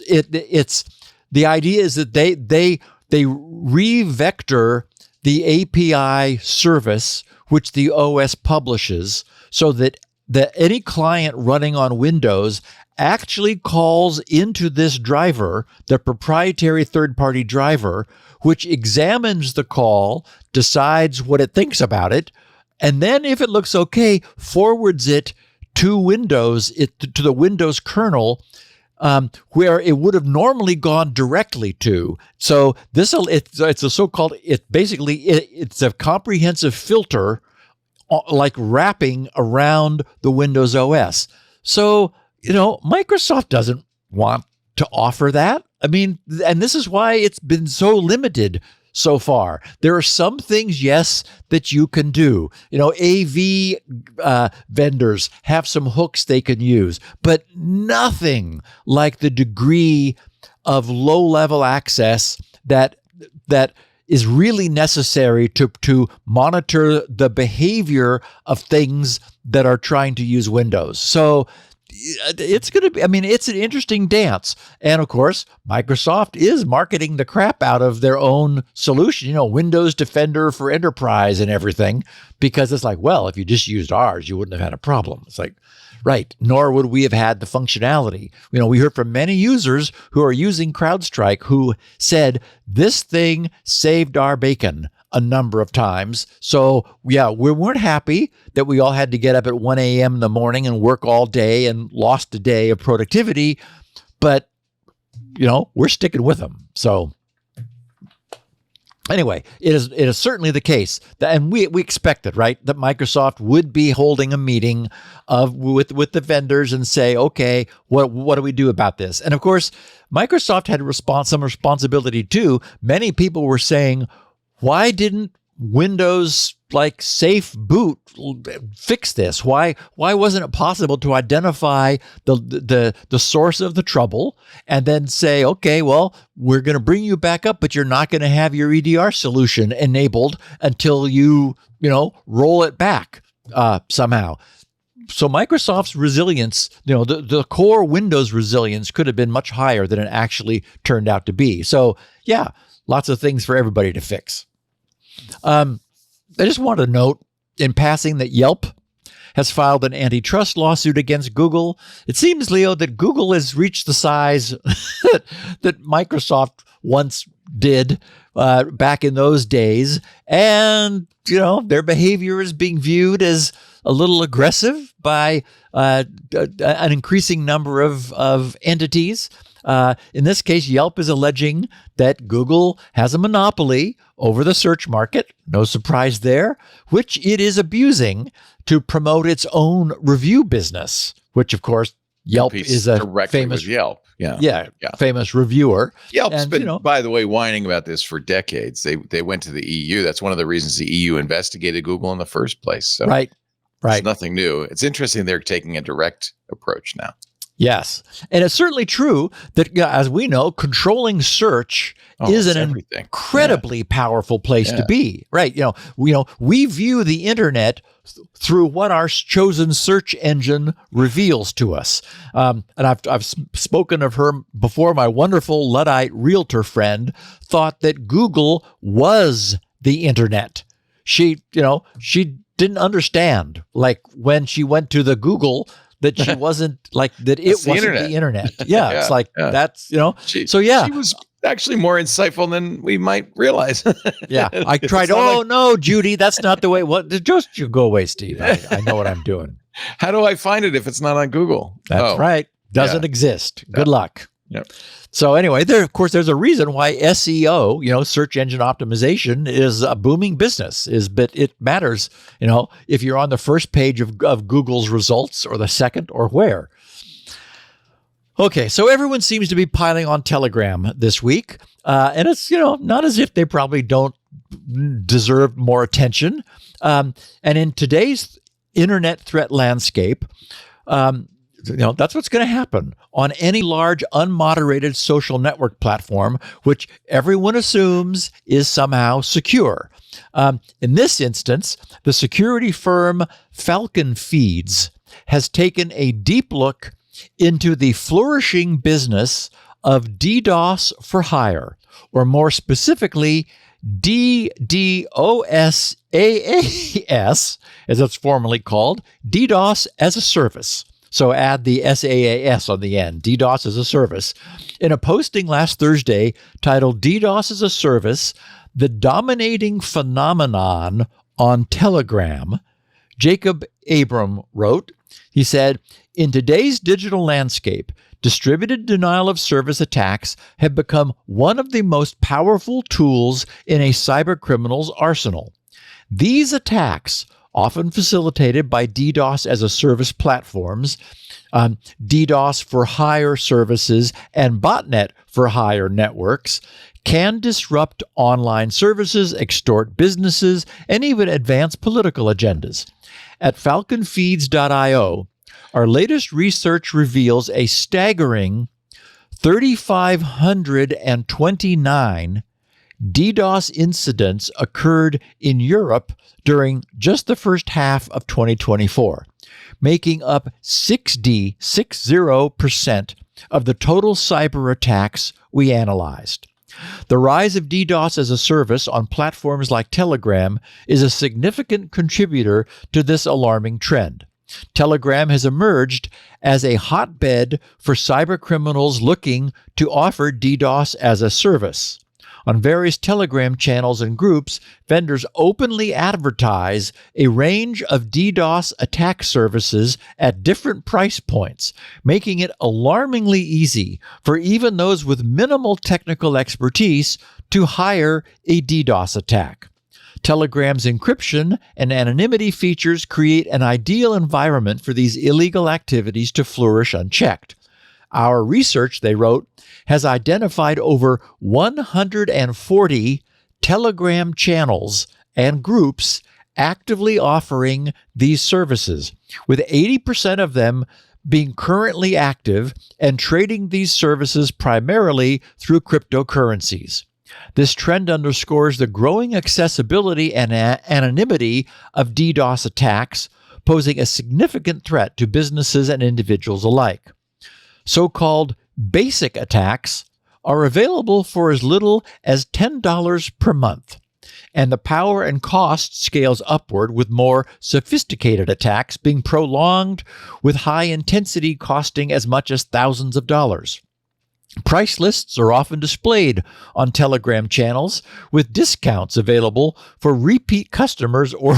it's the idea is that they re-vector the API service which the OS publishes, so that any client running on Windows actually calls into this driver, the proprietary third-party driver, which examines the call, decides what it thinks about it, and then if it looks okay, forwards it to Windows, to the Windows kernel, where it would have normally gone directly to. So it's a so-called, it's a comprehensive filter like wrapping around the Windows OS. So, Microsoft doesn't want to offer that. I mean, and this is why it's been so limited so far. There are some things, yes, that you can do. AV vendors have some hooks they can use, but nothing like the degree of low-level access that is really necessary to monitor the behavior of things that are trying to use Windows. So it's going to be, it's an interesting dance. And of course, Microsoft is marketing the crap out of their own solution, Windows Defender for Enterprise and everything, because it's like, well, if you just used ours, you wouldn't have had a problem. It's like, right. Nor would we have had the functionality. We heard from many users who are using CrowdStrike who said this thing saved our bacon a number of times. So yeah, we weren't happy that we all had to get up at 1 a.m. in the morning and work all day and lost a day of productivity, but we're sticking with them. So anyway, it is certainly the case that, and we expected, right, that Microsoft would be holding a meeting with the vendors and say, okay, what do we do about this? And of course, Microsoft had some responsibility too. Many people were saying, why didn't Windows Safe Boot fix this? Why wasn't it possible to identify the source of the trouble and then say, okay, well, we're going to bring you back up, but you're not going to have your EDR solution enabled until you roll it back somehow. So Microsoft's resilience, the core Windows resilience could have been much higher than it actually turned out to be. So yeah, lots of things for everybody to fix. I just want to note in passing that Yelp has filed an antitrust lawsuit against Google. It seems, Leo, that Google has reached the size that Microsoft once did back in those days. And, their behavior is being viewed as a little aggressive by an increasing number of entities. In this case, Yelp is alleging that Google has a monopoly over the search market, no surprise there, which it is abusing to promote its own review business, which, of course, Yelp is a famous Yelp. Famous reviewer. Yelp's been, by the way, whining about this for decades. They went to the EU. That's one of the reasons the EU investigated Google in the first place. So right. It's nothing new. It's interesting they're taking a direct approach now. Yes. And it's certainly true that, as we know, controlling search is an incredibly powerful place to be. Right. We view the internet through what our chosen search engine reveals to us. And I've spoken of her before. My wonderful Luddite realtor friend thought that Google was the internet. She didn't understand, like when she went to the Google, that she wasn't like that. It wasn't the internet. Yeah, it's like that's She was actually more insightful than we might realize. I tried. No, Judy, that's not the way. What? Just you go away, Steve. I know what I'm doing. How do I find it if it's not on Google? That's right. Doesn't exist. Good luck. Yep. So anyway, there's a reason why SEO, search engine optimization, is a booming business. But it matters, if you're on the first page of Google's results or the second or where. Okay, so everyone seems to be piling on Telegram this week, and it's not as if they probably don't deserve more attention. And in today's internet threat landscape, that's what's going to happen on any large unmoderated social network platform, which everyone assumes is somehow secure. In this instance, the security firm Falcon Feeds has taken a deep look into the flourishing business of DDoS for hire, or more specifically, DDoS-as-a-service, as it's formally called, DDoS-as-a-Service. So add the SaaS on the end, DDoS-as-a-Service. In a posting last Thursday titled DDoS-as-a-Service, the dominating phenomenon on Telegram, Jacob Abram wrote, he said, in today's digital landscape, distributed denial of service attacks have become one of the most powerful tools in a cybercriminal's arsenal. These attacks, often facilitated by DDoS-as-a-Service platforms, DDoS for hire services, and botnet for hire networks, can disrupt online services, extort businesses, and even advance political agendas. At falconfeeds.io, our latest research reveals a staggering 3,529 DDoS incidents occurred in Europe during just the first half of 2024, making up 60% of the total cyber attacks we analyzed. The rise of DDoS as a service on platforms like Telegram is a significant contributor to this alarming trend. Telegram has emerged as a hotbed for cybercriminals looking to offer DDoS as a service. On various Telegram channels and groups, vendors openly advertise a range of DDoS attack services at different price points, making it alarmingly easy for even those with minimal technical expertise to hire a DDoS attack. Telegram's encryption and anonymity features create an ideal environment for these illegal activities to flourish unchecked. Our research, they wrote, has identified over 140 Telegram channels and groups actively offering these services, with 80% of them being currently active and trading these services primarily through cryptocurrencies. This trend underscores the growing accessibility and anonymity of DDoS attacks, posing a significant threat to businesses and individuals alike. So-called basic attacks are available for as little as $10 per month, and the power and cost scales upward, with more sophisticated attacks being prolonged with high intensity costing as much as thousands of dollars. Price lists are often displayed on Telegram channels, with discounts available for repeat customers or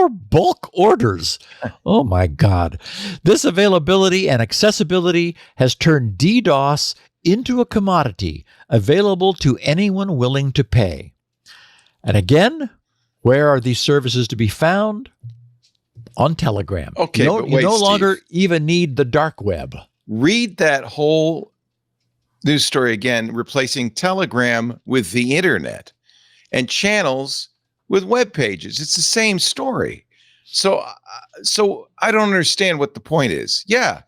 bulk orders. Oh my God. This availability and accessibility has turned DDoS into a commodity available to anyone willing to pay. And again, where are these services to be found? On Telegram. Okay, you but wait, no Steve. longer even need the dark web. Read that whole news story again, replacing Telegram with the internet and channels with web pages. It's the same story. So I don't understand what the point is. Yeah,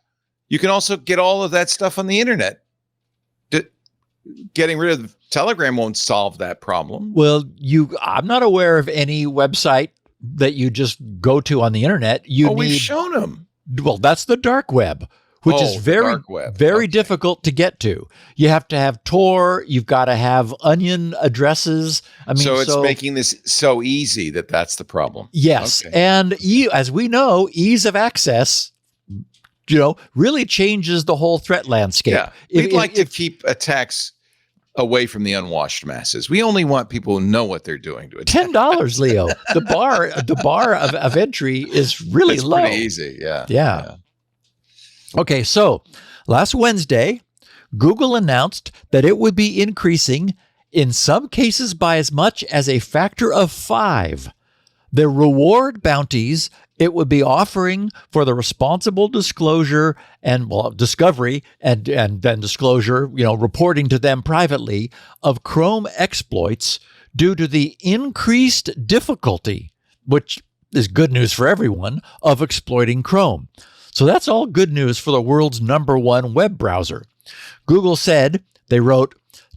you can also get all of that stuff on the internet. Getting rid of Telegram won't solve that problem. Well, I'm not aware of any website that you just go to on the internet. We've shown them. Well, that's the dark web, which is very Okay. difficult to get to. You have to have Tor. You've got to have onion addresses. I mean, so it's making this so easy that's the problem. Yes, okay. And as we know, ease of access, really changes the whole threat landscape. Yeah, we'd like to keep attacks away from the unwashed masses. We only want people who know what they're doing to attack. $10, Leo. The bar of entry is really it's low. Pretty easy. Yeah. Okay, so last Wednesday, Google announced that it would be increasing, in some cases by as much as a factor of 5, the reward bounties it would be offering for the responsible disclosure and discovery and then disclosure, reporting to them privately of Chrome exploits due to the increased difficulty, which is good news for everyone, of exploiting Chrome. So that's all good news for the world's #1 web browser. Google said, they wrote,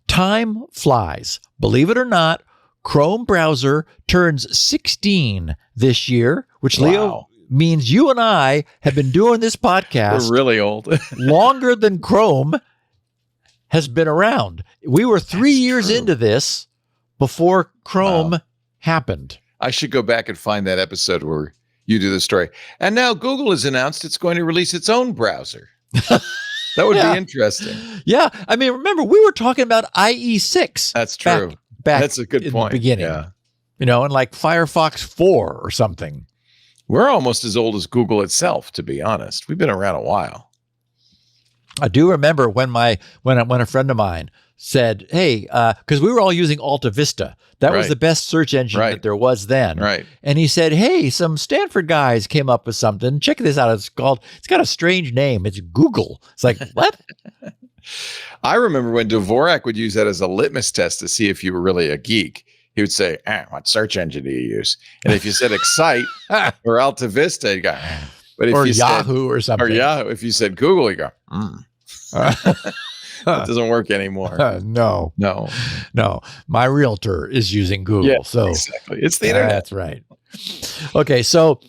"Time flies. Believe it or not, Chrome browser turns 16 this year," which, Leo, means you and I have been doing this podcast We're really old. longer than Chrome has been around. We were 3 years into this before Chrome happened. I should go back and find that episode where you do the story. And now Google has announced it's going to release its own browser. That would be interesting. Yeah. I mean, remember, we were talking about IE6. That's true. Back That's a good point. In the beginning. Yeah. And like Firefox 4 or something. We're almost as old as Google itself, to be honest. We've been around a while. I do remember when a friend of mine said, "Hey," because we were all using Alta Vista. That was the best search engine that there was then. Right. And he said, "Hey, some Stanford guys came up with something. Check this out. It's got a strange name. It's Google." It's like, what? I remember when Dvorak would use that as a litmus test to see if you were really a geek. He would say, "What search engine do you use?" And if you said Excite or Alta Vista, he'd go, but if or you Yahoo said, or something. Or Yahoo, if you said Google, you go, That doesn't work anymore. No. My realtor is using Google. Yeah, so exactly. It's the internet. That's right. Okay, so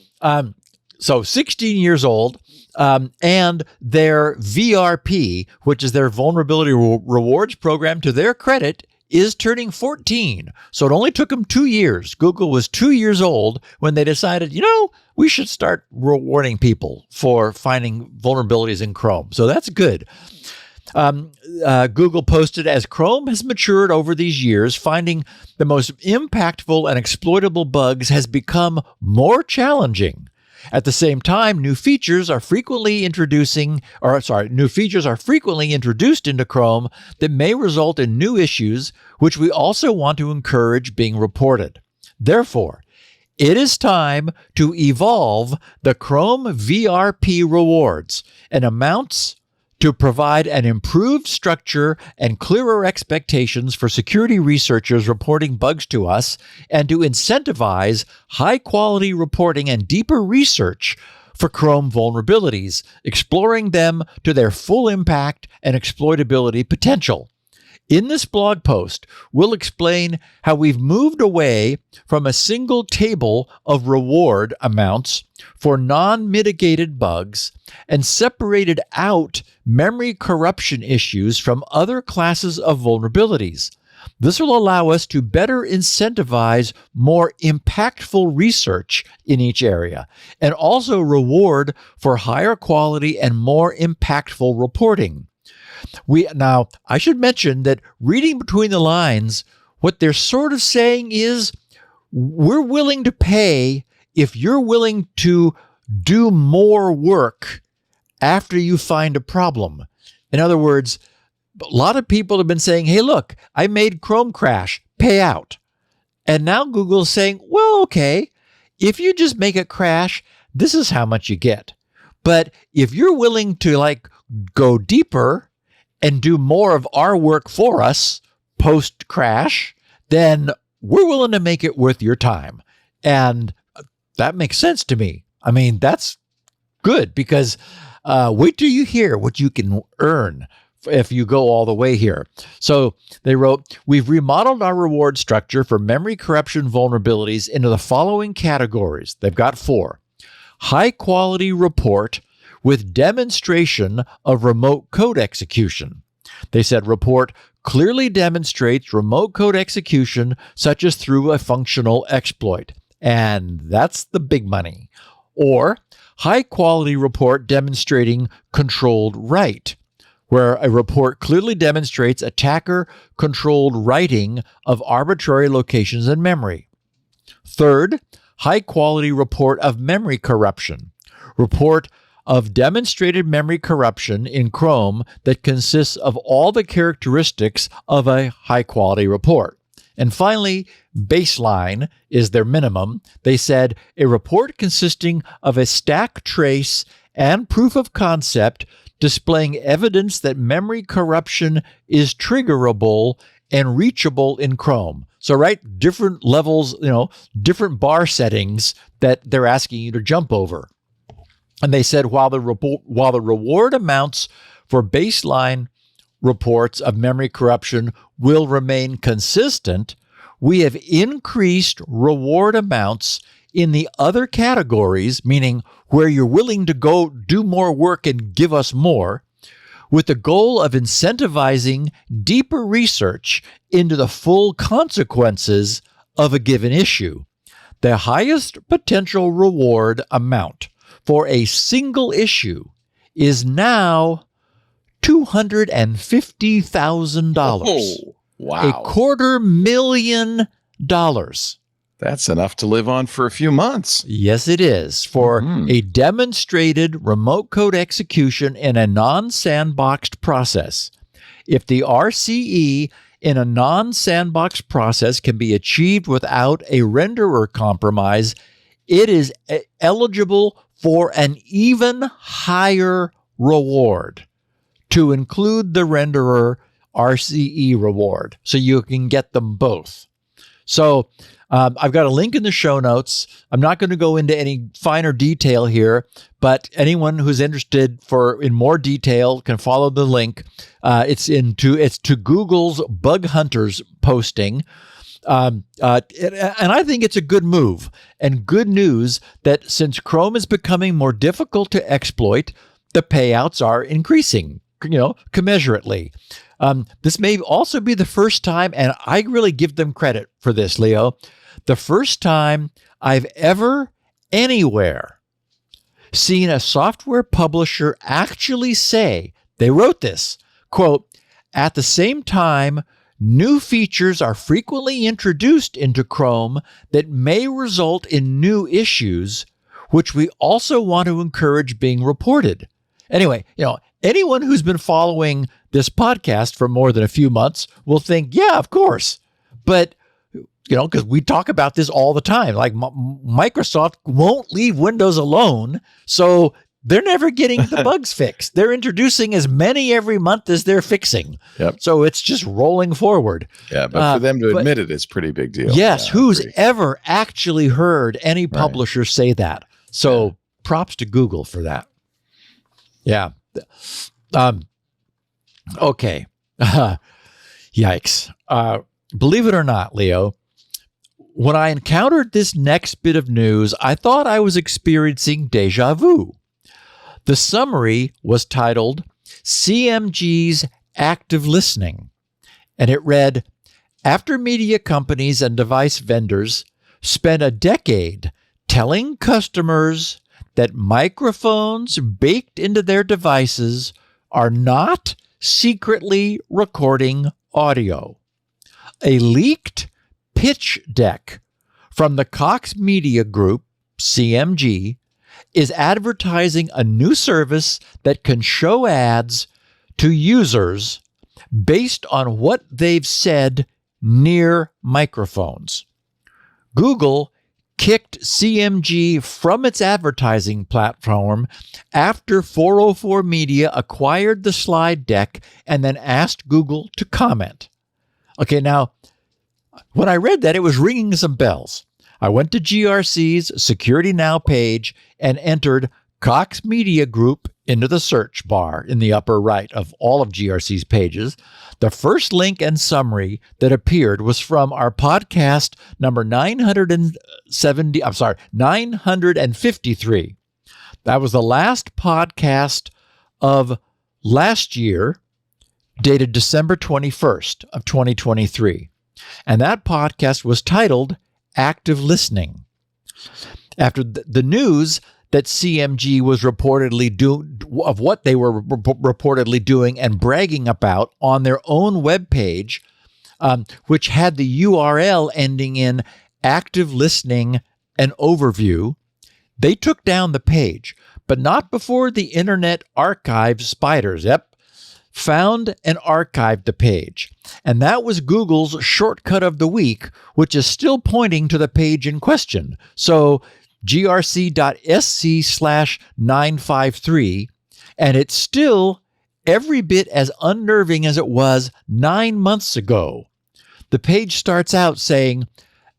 16 years old, and their VRP, which is their vulnerability rewards program, to their credit, is turning 14. So it only took them 2 years. Google was 2 years old when they decided, we should start rewarding people for finding vulnerabilities in Chrome. So that's good. Google posted, as Chrome has matured over these years, finding the most impactful and exploitable bugs has become more challenging. At the same time, new features are frequently introduced into Chrome that may result in new issues, which we also want to encourage being reported. Therefore, it is time to evolve the Chrome VRP rewards and amounts to provide an improved structure and clearer expectations for security researchers reporting bugs to us, and to incentivize high-quality reporting and deeper research for Chrome vulnerabilities, exploring them to their full impact and exploitability potential. In this blog post, we'll explain how we've moved away from a single table of reward amounts for non-mitigated bugs and separated out memory corruption issues from other classes of vulnerabilities. This will allow us to better incentivize more impactful research in each area, and also reward for higher quality and more impactful reporting. Now, I should mention that reading between the lines, what they're sort of saying is, we're willing to pay if you're willing to do more work after you find a problem. In other words, a lot of people have been saying, hey, look, I made Chrome crash, pay out. And now Google's saying, well, okay, if you just make it crash, this is how much you get. But if you're willing to go deeper and do more of our work for us post crash, then we're willing to make it worth your time. And that makes sense to me. I mean, that's good because wait till you hear what you can earn if you go all the way here. So they wrote, we've remodeled our reward structure for memory corruption vulnerabilities into the following categories. They've got 4. High quality report with demonstration of remote code execution. They said report clearly demonstrates remote code execution, such as through a functional exploit. And that's the big money. Or high quality report demonstrating controlled write, where a report clearly demonstrates attacker controlled writing of arbitrary locations in memory. Third, high quality report of memory corruption, report of demonstrated memory corruption in Chrome that consists of all the characteristics of a high quality report. And finally, baseline is their minimum. They said a report consisting of a stack trace and proof of concept displaying evidence that memory corruption is triggerable and reachable in Chrome. So, right, different levels, different bar settings that they're asking you to jump over. And they said while the reward amounts for baseline reports of memory corruption will remain consistent, we have increased reward amounts in the other categories, meaning where you're willing to go do more work and give us more, with the goal of incentivizing deeper research into the full consequences of a given issue. The highest potential reward amount for a single issue is now $250,000. Oh, wow. $250,000. That's enough to live on for a few months. Yes, it is. For a demonstrated remote code execution in a non-sandboxed process. If the RCE in a non-sandboxed process can be achieved without a renderer compromise, it is eligible for an even higher reward to include the renderer RCE reward. So you can get them both. So I've got a link in the show notes. I'm not going to go into any finer detail here, but anyone who's interested in more detail can follow the link. It's to Google's Bug Hunters posting. And I think it's a good move and good news that since Chrome is becoming more difficult to exploit, the payouts are increasing, commensurately. This may also be the first time, and I really give them credit for this, Leo, the first time I've ever anywhere seen a software publisher actually say, they wrote this, quote, at the same time, new features are frequently introduced into Chrome that may result in new issues, which we also want to encourage being reported. Anyway, anyone who's been following this podcast for more than a few months will think, yeah, of course. But, because we talk about this all the time. Like Microsoft won't leave Windows alone, so they're never getting the bugs fixed. They're introducing as many every month as they're fixing. Yep. So it's just rolling forward. Yeah, but for them to admit it is a pretty big deal. Yes, who's ever actually heard any publisher say that? So props to Google for that. Yeah. Okay. Yikes. Believe it or not, Leo, when I encountered this next bit of news, I thought I was experiencing deja vu. The summary was titled CMG's Active Listening, and it read, after media companies and device vendors spent a decade telling customers that microphones baked into their devices are not secretly recording audio, a leaked pitch deck from the Cox Media Group, CMG, is advertising a new service that can show ads to users based on what they've said near microphones. Google kicked CMG from its advertising platform after 404 Media acquired the slide deck and then asked Google to comment. Okay, now, when I read that, it was ringing some bells. I went to GRC's Security Now page and entered Cox Media Group into the search bar in the upper right of all of GRC's pages. The first link and summary that appeared was from our podcast number 953. That was the last podcast of last year, dated December 21st of 2023. And that podcast was titled Active Listening. After the news that CMG was reportedly of what they were reportedly doing and bragging about on their own webpage, which had the URL ending in active listening and overview, they took down the page, but not before the Internet Archive spiders, found and archived the page. And that was Google's shortcut of the week, which is still pointing to the page in question. So grc.sc/953, and it's still every bit as unnerving as it was 9 months ago. The page starts out saying,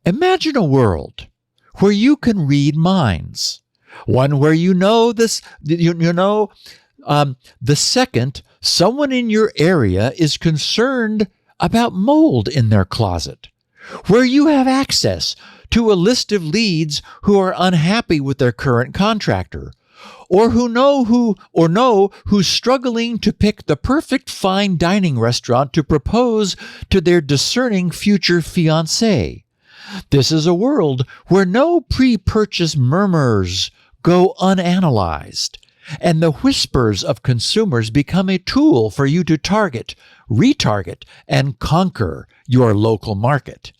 imagine a world where you can read minds, one where the second someone in your area is concerned about mold in their closet, where you have access to a list of leads who are unhappy with their current contractor, or who's struggling to pick the perfect fine dining restaurant to propose to their discerning future fiancé. This is a world where no pre-purchase murmurs go unanalyzed, and the whispers of consumers become a tool for you to target, retarget, and conquer your local market.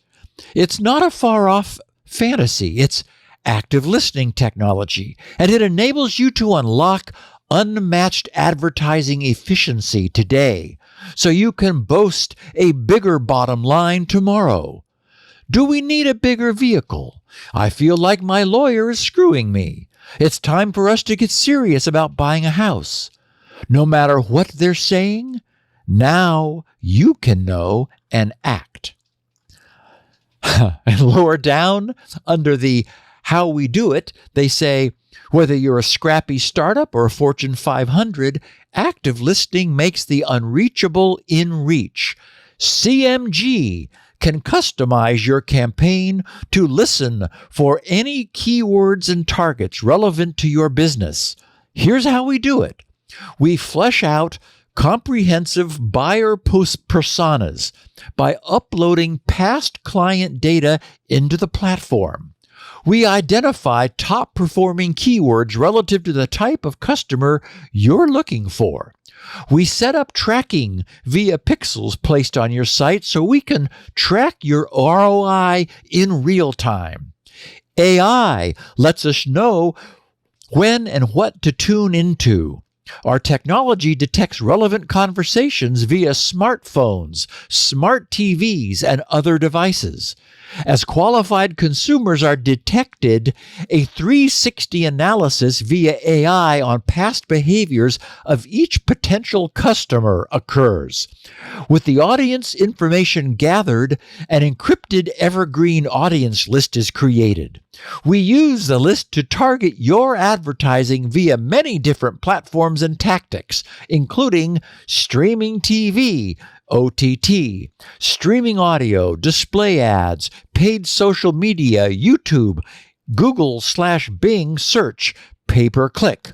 It's not a far-off fantasy. It's active listening technology, and it enables you to unlock unmatched advertising efficiency today, so you can boast a bigger bottom line tomorrow. Do we need a bigger vehicle? I feel like my lawyer is screwing me. It's time for us to get serious about buying a house. No matter what they're saying, now you can know and act. And lower down, under the how we do it, they say, whether you're a scrappy startup or a Fortune 500, active listening makes the unreachable in reach. CMG can customize your campaign to listen for any keywords and targets relevant to your business. Here's how we do it. We flesh out comprehensive buyer personas by uploading past client data into the platform. We identify top-performing keywords relative to the type of customer you're looking for. We set up tracking via pixels placed on your site so we can track your ROI in real time. AI lets us know when and what to tune into. Our technology detects relevant conversations via smartphones, smart TVs, and other devices. As qualified consumers are detected, a 360 analysis via AI on past behaviors of each potential customer occurs. With the audience information gathered, an encrypted evergreen audience list is created. We use the list to target your advertising via many different platforms and tactics, including streaming TV, OTT, streaming audio, display ads, paid social media, YouTube, Google/Bing search, pay-per-click.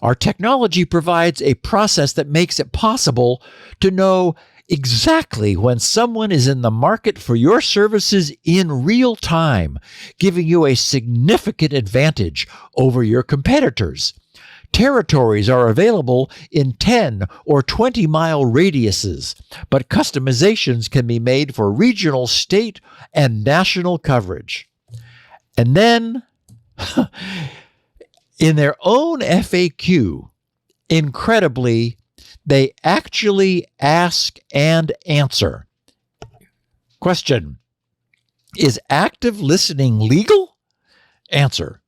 Our technology provides a process that makes it possible to know exactly when someone is in the market for your services in real time, giving you a significant advantage over your competitors. Territories are available in 10 or 20-mile radiuses, but customizations can be made for regional, state, and national coverage. And then, in their own FAQ, incredibly, They actually ask and answer. Question: is active listening legal? Answer: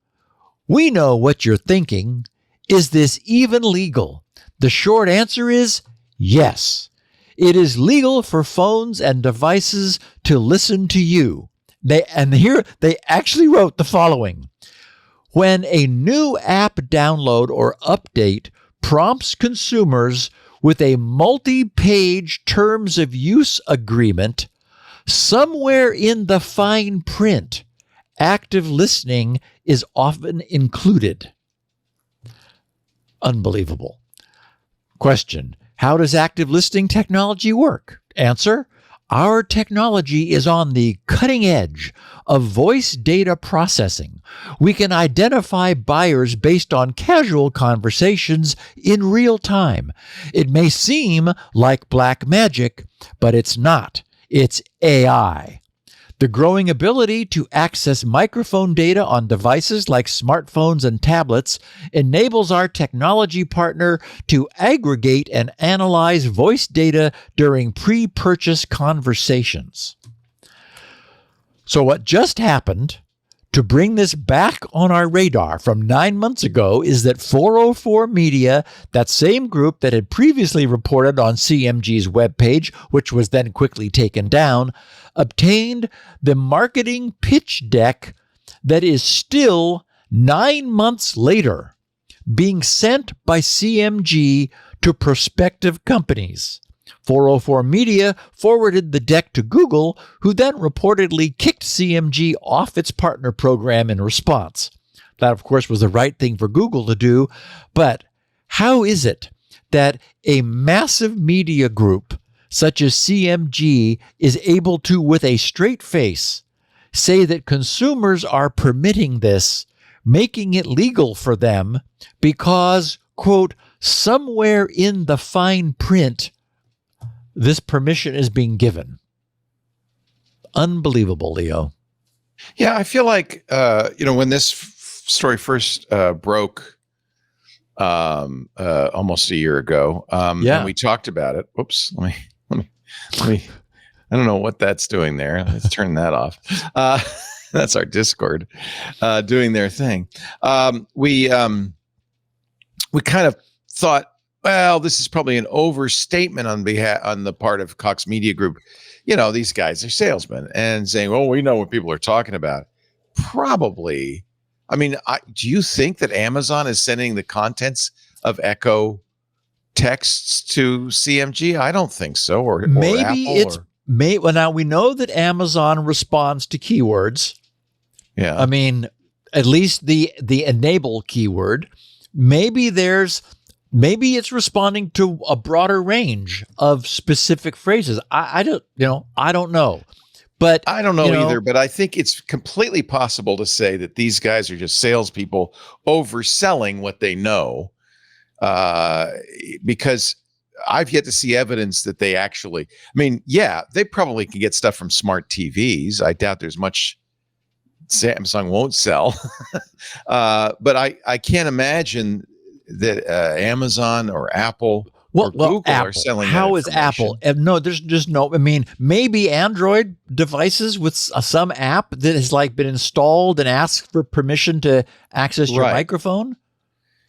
we know what you're thinking. Is this even legal? The short answer is yes. It is legal for phones and devices to listen to you. They actually wrote the following: when a new app download or update prompts consumers with a multi-page terms of use agreement, somewhere in the fine print, active listening is often included. Unbelievable. Question: how does active listening technology work? Answer: our technology is on the cutting edge of voice data processing. We can identify buyers based on casual conversations in real time. It may seem like black magic, but it's not. It's AI. The growing ability to access microphone data on devices like smartphones and tablets enables our technology partner to aggregate and analyze voice data during pre-purchase conversations. So what just happened to bring this back on our radar from 9 months ago is that 404 Media, that same group that had previously reported on CMG's webpage, which was then quickly taken down, obtained the marketing pitch deck that is still 9 months later being sent by CMG to prospective companies. 404 Media forwarded the deck to Google, who then reportedly kicked CMG off its partner program in response. That, of course, was the right thing for Google to do. But how is it that a massive media group such as CMG is able to, with a straight face, say that consumers are permitting this, making it legal for them because, quote, somewhere in the fine print, this permission is being given? Unbelievable, Leo. Yeah, I feel like, when this story first broke almost a year ago, and we talked about it. Whoops, let me, I don't know what that's doing there. Let's turn that off. That's our Discord doing their thing. We kind of thought, well, this is probably an overstatement on the part of Cox Media Group. These guys are salesmen and saying, well, we know what people are talking about. Probably. I mean, do you think that Amazon is sending the contents of Echo texts to CMG? I don't think so. Or maybe Apple, well, now we know that Amazon responds to keywords. Yeah. I mean, at least the enable keyword. Maybe it's responding to a broader range of specific phrases. I don't know. But I don't know either, but I think it's completely possible to say that these guys are just salespeople overselling what they know, because I've yet to see evidence that they actually, they probably can get stuff from smart TVs. I doubt there's much Samsung won't sell, but I can't imagine that Amazon or Apple or Google Apple are selling. How is Apple? No, there's just no. Maybe Android devices with some app that has been installed and asked for permission to access your microphone.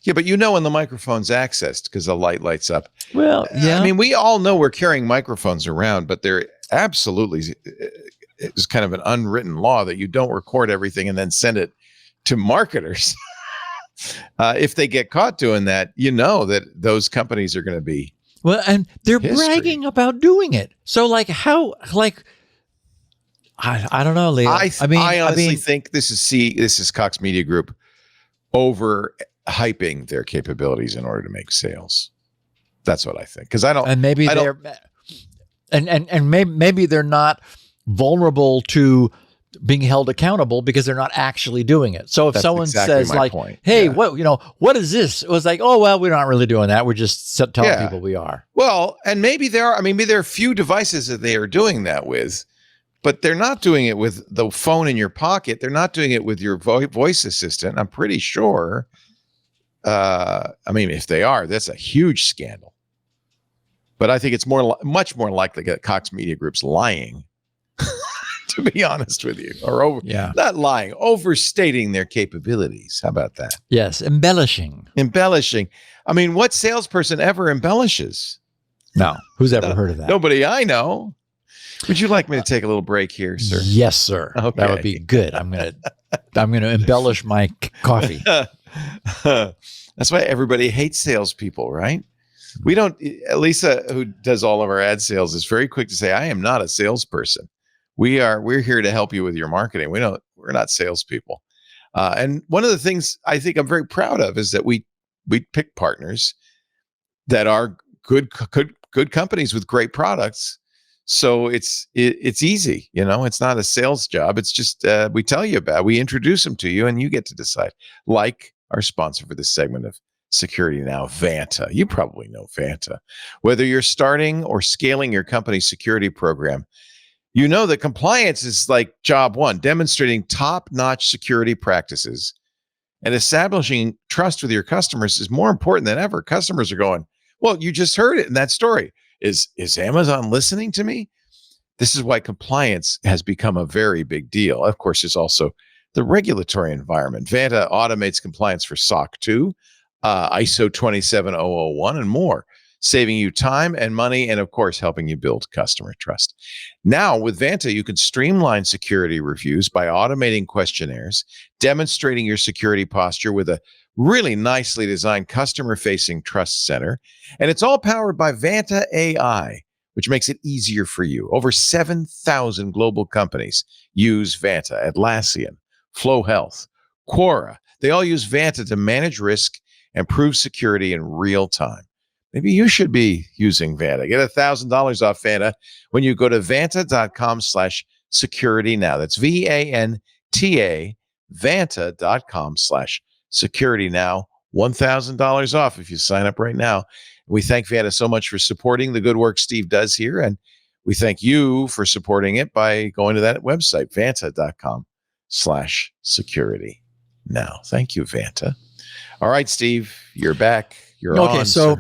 Yeah, but when the microphone's accessed because the light lights up. Well, yeah. We all know we're carrying microphones around, but they're absolutely, it's kind of an unwritten law that you don't record everything and then send it to marketers. If they get caught doing that, that those companies are going to be and they're bragging about doing it. So how I don't know, Leo. I honestly think this is Cox Media Group overhyping their capabilities in order to make sales. That's what I think. Because maybe they're not vulnerable to being held accountable because they're not actually doing it. So if someone says point. Hey, what is this? It was oh, well, we're not really doing that. We're just telling people we are. Well, and maybe there are a few devices that they are doing that with, but they're not doing it with the phone in your pocket. They're not doing it with your voice assistant. I'm pretty sure. If they are, that's a huge scandal. But I think it's much more likely that Cox Media Group's lying, to be honest with you, or not lying, overstating their capabilities. How about that? Yes, embellishing. I mean, what salesperson ever embellishes? No, who's ever heard of that? Nobody I know. Would you like me to take a little break here, sir? Yes, sir. Okay. That would be good. I'm gonna embellish my coffee. That's why everybody hates salespeople, right? We don't. Lisa, who does all of our ad sales, is very quick to say, "I am not a salesperson. We're here to help you with your marketing. We're not salespeople." And one of the things I think I'm very proud of is that we pick partners that are good companies with great products. So it's easy, it's not a sales job. It's just, we tell you we introduce them to you and you get to decide, like our sponsor for this segment of Security Now, Vanta. You probably know Vanta. Whether you're starting or scaling your company's security program, you know that compliance is like job one. Demonstrating top-notch security practices and establishing trust with your customers is more important than ever. Customers are going, well, you just heard it in that story. Is Amazon listening to me? This is why compliance has become a very big deal. Of course, there's also the regulatory environment. Vanta automates compliance for SOC 2, ISO 27001, and more, saving you time and money, and of course, helping you build customer trust. Now, with Vanta, you can streamline security reviews by automating questionnaires, demonstrating your security posture with a really nicely designed customer-facing trust center. And it's all powered by Vanta AI, which makes it easier for you. Over 7,000 global companies use Vanta. Atlassian, Flow Health, Quora. They all use Vanta to manage risk and prove security in real time. Maybe you should be using Vanta. Get $1,000 off Vanta when you go to vanta.com/security now. That's VANTA, Vanta.com/security now. $1,000 off if you sign up right now. We thank Vanta so much for supporting the good work Steve does here. And we thank you for supporting it by going to that website, Vanta.com/security now. Thank you, Vanta. All right, Steve, you're back. You're on. Okay, so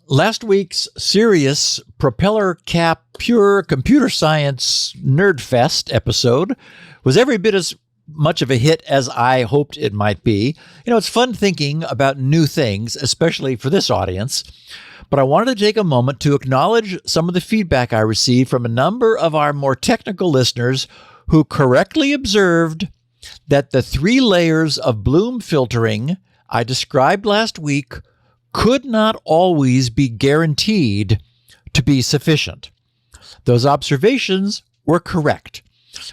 last week's serious propeller cap pure computer science nerd fest episode was every bit as much of a hit as I hoped it might be. It's fun thinking about new things, especially for this audience. But I wanted to take a moment to acknowledge some of the feedback I received from a number of our more technical listeners who correctly observed that the 3 layers of Bloom filtering I described last week could not always be guaranteed to be sufficient. Those observations were correct.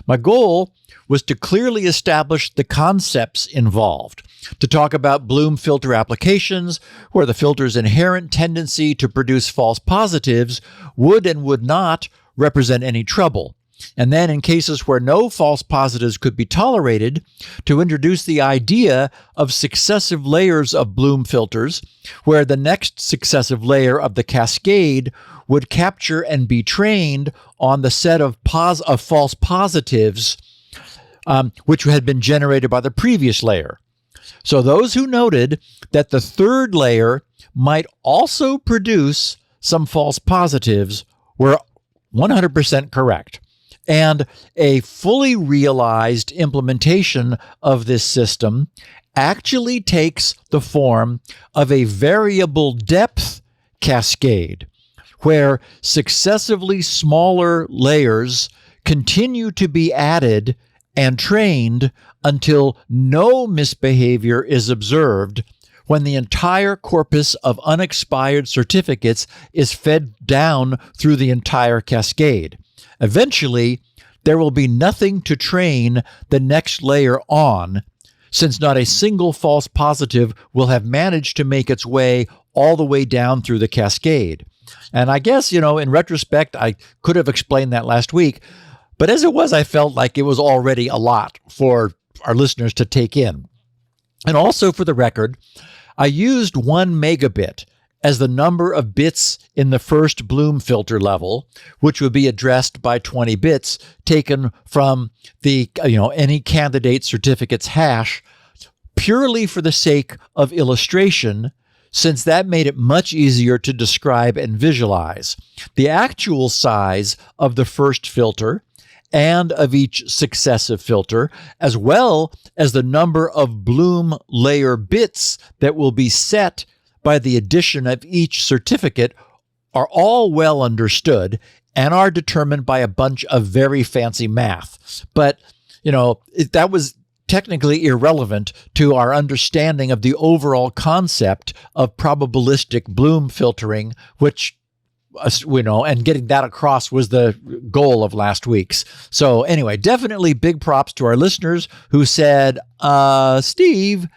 My goal was to clearly establish the concepts involved, to talk about Bloom filter applications where the filter's inherent tendency to produce false positives would and would not represent any trouble. And then in cases where no false positives could be tolerated, to introduce the idea of successive layers of Bloom filters, where the next successive layer of the cascade would capture and be trained on the set of false positives which had been generated by the previous layer. So those who noted that the third layer might also produce some false positives were 100% correct. And a fully realized implementation of this system actually takes the form of a variable depth cascade, where successively smaller layers continue to be added and trained until no misbehavior is observed, when the entire corpus of unexpired certificates is fed down through the entire cascade. Eventually, there will be nothing to train the next layer on, since not a single false positive will have managed to make its way all the way down through the cascade. And I guess, in retrospect, I could have explained that last week, but as it was, I felt like it was already a lot for our listeners to take in. And also, for the record, I used 1 megabit as the number of bits in the first Bloom filter level, which would be addressed by 20 bits taken from the any candidate certificate's hash, purely for the sake of illustration, since that made it much easier to describe and visualize. The actual size of the first filter and of each successive filter, as well as the number of Bloom layer bits that will be set by the addition of each certificate, are all well understood and are determined by a bunch of very fancy math. But, that was technically irrelevant to our understanding of the overall concept of probabilistic Bloom filtering, which, and getting that across was the goal of last week's. So anyway, definitely big props to our listeners who said, Steve,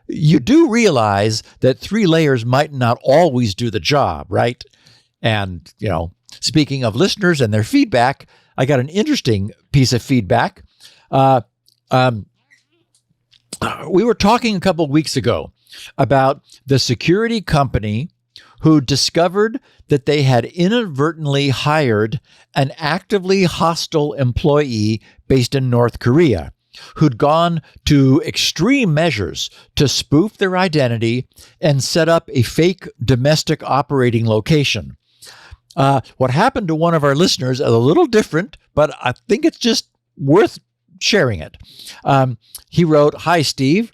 you do realize that 3 layers might not always do the job, right? And, speaking of listeners and their feedback, I got an interesting piece of feedback. We were talking a couple of weeks ago about the security company who discovered that they had inadvertently hired an actively hostile employee based in North Korea, who'd gone to extreme measures to spoof their identity and set up a fake domestic operating location. What happened to one of our listeners is a little different, but I think it's just worth sharing it. He wrote, "Hi, Steve.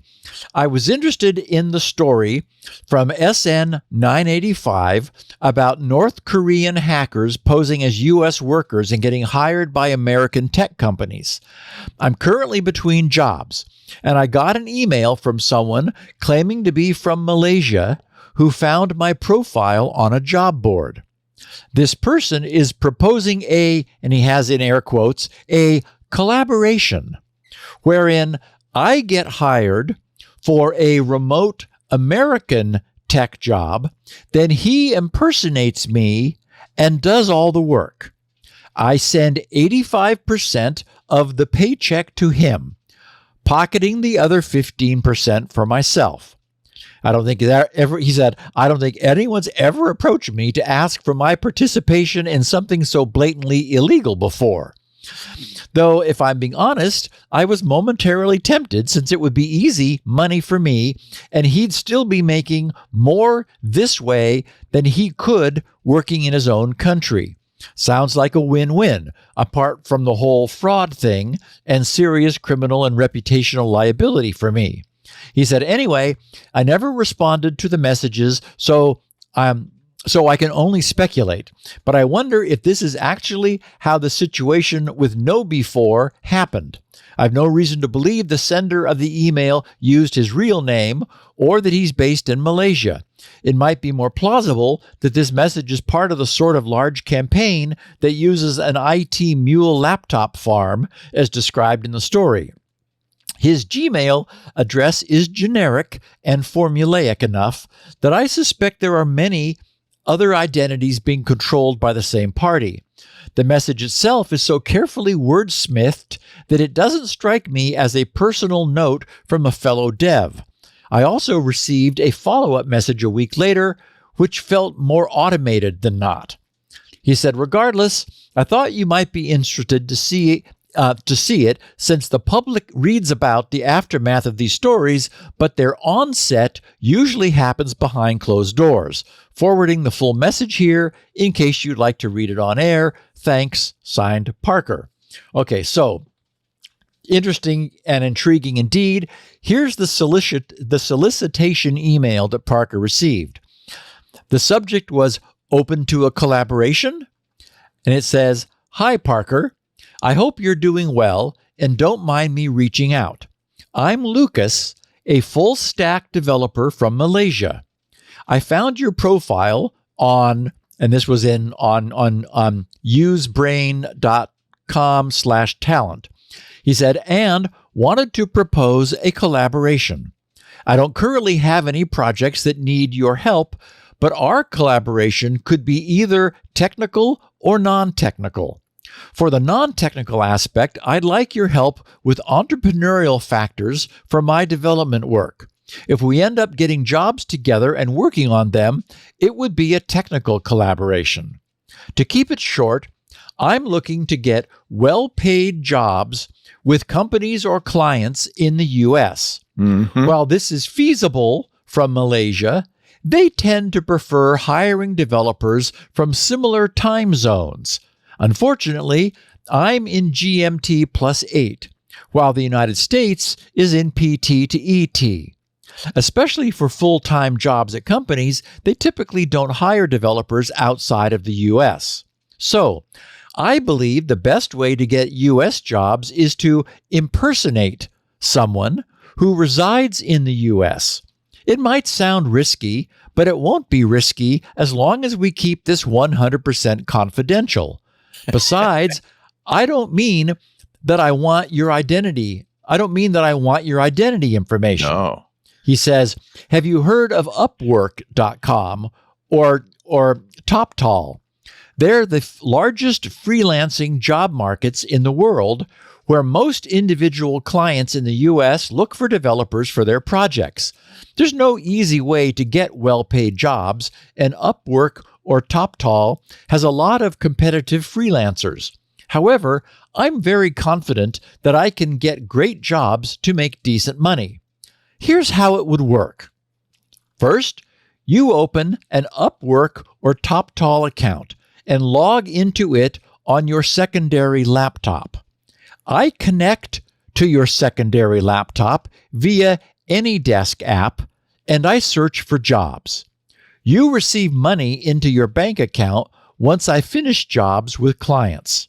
I was interested in the story from SN 985 about North Korean hackers posing as U.S. workers and getting hired by American tech companies. I'm currently between jobs, and I got an email from someone claiming to be from Malaysia who found my profile on a job board. This person is proposing and he has in air quotes, a collaboration wherein I get hired for a remote American tech job, then he impersonates me and does all the work. I send 85% of the paycheck to him, pocketing the other 15% for myself. I don't think anyone's ever approached me to ask for my participation in something so blatantly illegal before. Though, if I'm being honest, I was momentarily tempted since it would be easy money for me, and he'd still be making more this way than he could working in his own country. Sounds like a win-win, apart from the whole fraud thing and serious criminal and reputational liability for me." He said, "Anyway, I never responded to the messages, so I can only speculate, but I wonder if this is actually how the situation with no before happened. I've no reason to believe the sender of the email used his real name or that he's based in Malaysia. It might be more plausible that this message is part of the sort of large campaign that uses an IT mule laptop farm as described in the story. His Gmail address is generic and formulaic enough that I suspect there are many other identities being controlled by the same party. The message itself is so carefully wordsmithed that it doesn't strike me as a personal note from a fellow dev. I also received a follow-up message a week later, which felt more automated than not." He said, "Regardless, I thought you might be interested to see it since the public reads about the aftermath of these stories, but their onset usually happens behind closed doors. Forwarding the full message here in case you'd like to read it on air. Thanks, signed Parker." Okay, so interesting and intriguing indeed. Here's the solicitation email that Parker received. The subject was "Open to a collaboration?" And it says, "Hi, Parker. I hope you're doing well and don't mind me reaching out. I'm Lucas, a full-stack developer from Malaysia. I found your profile on," and this was on usebrain.com/talent. He said, "and wanted to propose a collaboration. I don't currently have any projects that need your help, but our collaboration could be either technical or non-technical. For the non-technical aspect, I'd like your help with entrepreneurial factors for my development work. If we end up getting jobs together and working on them, it would be a technical collaboration. To keep it short, I'm looking to get well-paid jobs with companies or clients in the U.S. While this is feasible from Malaysia, they tend to prefer hiring developers from similar time zones. Unfortunately, I'm in GMT +8, while the United States is in PT to ET. Especially for full-time jobs at companies, they typically don't hire developers outside of the U.S. So, I believe the best way to get U.S. jobs is to impersonate someone who resides in the U.S. It might sound risky, but it won't be risky as long as we keep this 100% confidential. Besides, I don't mean that I want your identity. I don't mean that I want your identity information. No. He says, have you heard of Upwork.com or TopTal? They're the largest freelancing job markets in the world, where most individual clients in the U.S. look for developers for their projects. There's no easy way to get well-paid jobs, and Upwork or TopTal has a lot of competitive freelancers. However, I'm very confident that I can get great jobs to make decent money. Here's how it would work. First, you open an Upwork or TopTal account and log into it on your secondary laptop. I connect to your secondary laptop via AnyDesk app, and I search for jobs. You receive money into your bank account once I finish jobs with clients.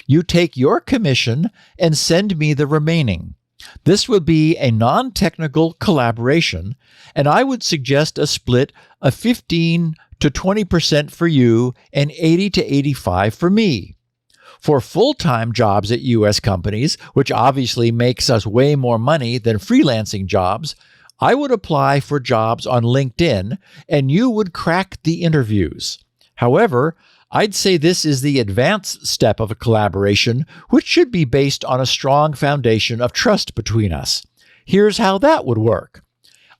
You take your commission and send me the remaining. This would be a non-technical collaboration, and I would suggest a split of 15 to 20% for you and 80 to 85% for me. For full-time jobs at U.S. companies, which obviously makes us way more money than freelancing jobs, I would apply for jobs on LinkedIn, and you would crack the interviews. However, I'd say this is the advanced step of a collaboration, which should be based on a strong foundation of trust between us. Here's how that would work.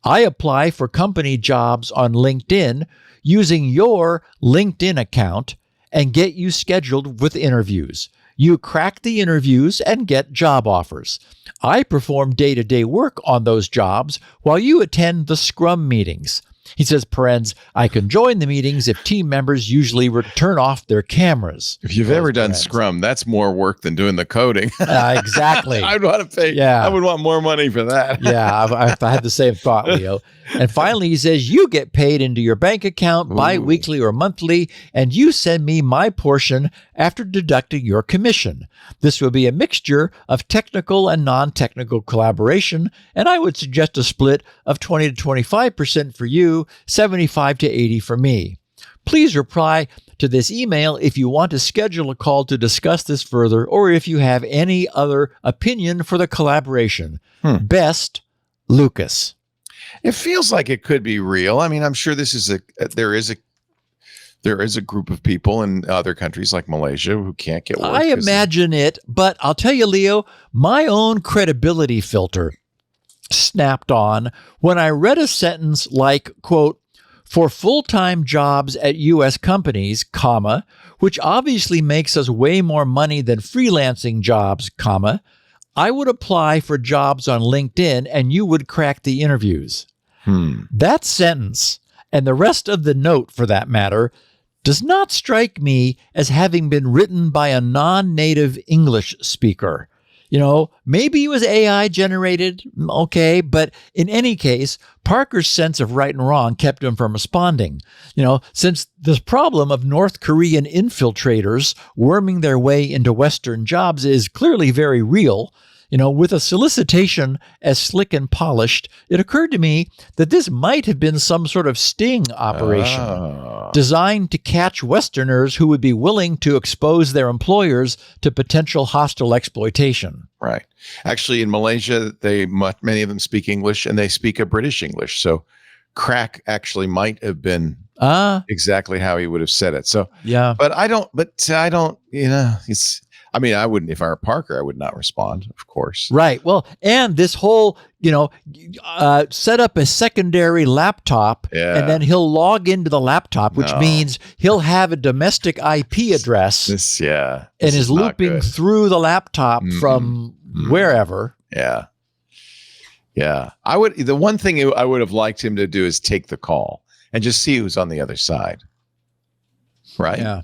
I apply for company jobs on LinkedIn using your LinkedIn account and get you scheduled with interviews. You crack the interviews and get job offers. I perform day-to-day work on those jobs while you attend the Scrum meetings. He says, parens, I can join the meetings if team members usually turn off their cameras. If you've ever done Scrum, that's more work than doing the coding. Exactly. I'd want to pay. Yeah. I would want more money for that. Yeah, I had the same thought, Leo. And finally, he says, you get paid into your bank account bi-weekly or monthly, and you send me my portion after deducting your commission. This will be a mixture of technical and non-technical collaboration, and I would suggest a split of 20 to 25% for you, 75 to 80 for me. Please reply to this email if you want to schedule a call to discuss this further, or if you have any other opinion for the collaboration. Best, Lucas. It feels like it could be real. I mean, I'm sure there is a group of people in other countries like Malaysia who can't get work. I imagine it, but I'll tell you, Leo, my own credibility filter snapped on when I read a sentence like, quote, for full-time jobs at U.S. companies, comma, which obviously makes us way more money than freelancing jobs, comma, I would apply for jobs on LinkedIn and you would crack the interviews. That sentence, and the rest of the note for that matter, does not strike me as having been written by a non-native English speaker. You know, maybe it was AI generated, okay, but in any case, Parker's sense of right and wrong kept him from responding. You know, since this problem of North Korean infiltrators worming their way into Western jobs is clearly very real, you know, with a solicitation as slick and polished, it occurred to me that this might have been some sort of sting operation designed to catch Westerners who would be willing to expose their employers to potential hostile exploitation. Right. Actually, in Malaysia, many of them speak English, and they speak a British English. So crack actually might have been exactly how he would have said it. So, yeah. But I don't, you know, I wouldn't, if I were Parker, I would not respond, of course. Right. Well, and this whole, you know, set up a secondary laptop and then he'll log into the laptop, which means he'll have a domestic IP address and is looping through the laptop from wherever. Yeah. The one thing I would have liked him to do is take the call and just see who's on the other side. Right? Yeah.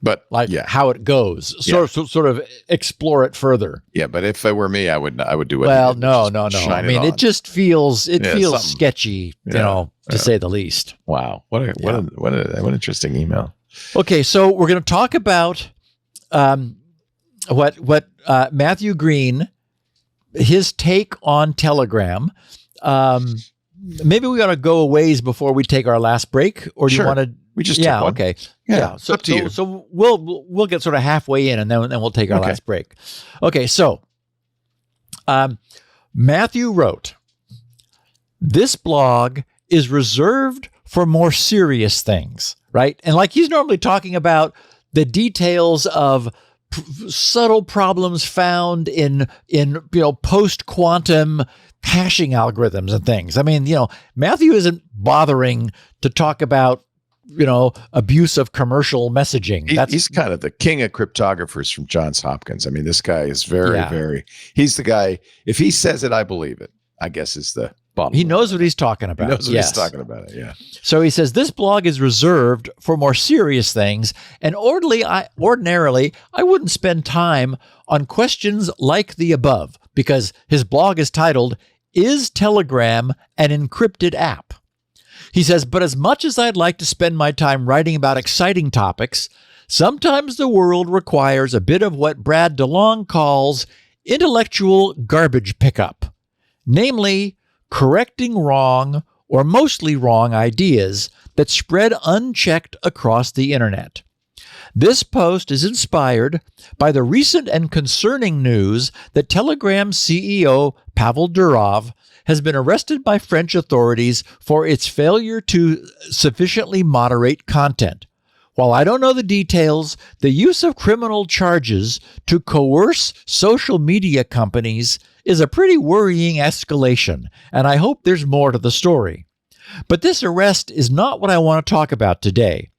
But how it goes, sort of explore it further. Yeah, but if it were me, I would do it. Well, no. I mean, it just feels sketchy, to say the least. Wow, what an interesting email. Okay, so we're going to talk about what Matthew Green, his take on Telegram. Maybe we got to go a ways before we take our last break, or do you want to? We just took one. Okay. Yeah. So, up to you. So we'll get sort of halfway in, and then we'll take our last break. Okay. So, Matthew wrote, "This blog is reserved for more serious things," right? And like he's normally talking about the details of subtle problems found in post-quantum hashing algorithms and things. I mean, Matthew isn't bothering to talk about abuse of commercial messaging. He's kind of the king of cryptographers from Johns Hopkins. I mean, this guy is very, he's the guy. If he says it, I believe it, I guess is the bottom. He knows what he's talking about. He knows what he's talking about. Yeah. So he says, this blog is reserved for more serious things. And ordinarily, I wouldn't spend time on questions like the above because his blog is titled, "Is Telegram an Encrypted App?" He says, but as much as I'd like to spend my time writing about exciting topics, sometimes the world requires a bit of what Brad DeLong calls intellectual garbage pickup, namely correcting wrong or mostly wrong ideas that spread unchecked across the internet. This post is inspired by the recent and concerning news that Telegram CEO Pavel Durov has been arrested by French authorities for its failure to sufficiently moderate content. While I don't know the details, the use of criminal charges to coerce social media companies is a pretty worrying escalation, and I hope there's more to the story. But this arrest is not what I want to talk about today.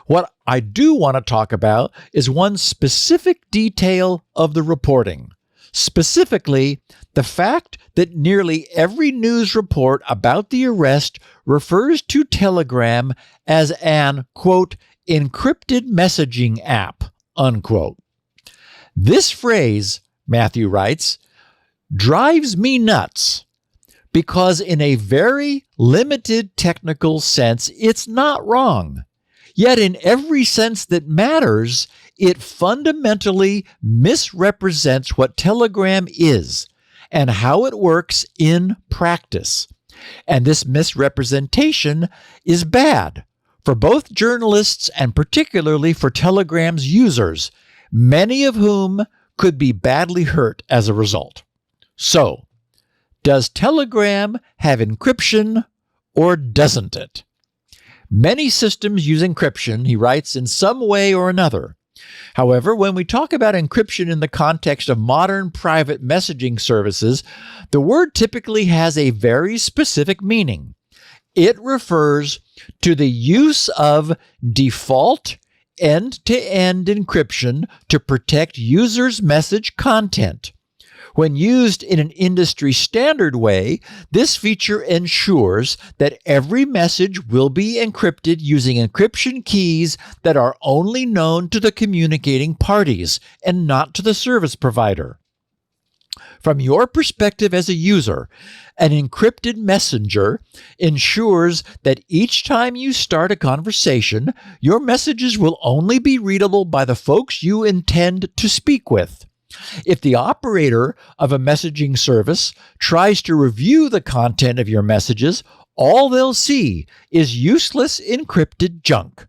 What I do want to talk about is one specific detail of the reporting. Specifically, the fact that nearly every news report about the arrest refers to Telegram as an, quote, encrypted messaging app, unquote. This phrase, Matthew writes, drives me nuts because in a very limited technical sense, it's not wrong. Yet in every sense that matters, it fundamentally misrepresents what Telegram is and how it works in practice. And this misrepresentation is bad for both journalists and particularly for Telegram's users, many of whom could be badly hurt as a result. So, does Telegram have encryption or doesn't it? Many systems use encryption, he writes, in some way or another. However, when we talk about encryption in the context of modern private messaging services, the word typically has a very specific meaning. It refers to the use of default end-to-end encryption to protect users' message content. When used in an industry standard way, this feature ensures that every message will be encrypted using encryption keys that are only known to the communicating parties and not to the service provider. From your perspective as a user, an encrypted messenger ensures that each time you start a conversation, your messages will only be readable by the folks you intend to speak with. If the operator of a messaging service tries to review the content of your messages, all they'll see is useless encrypted junk.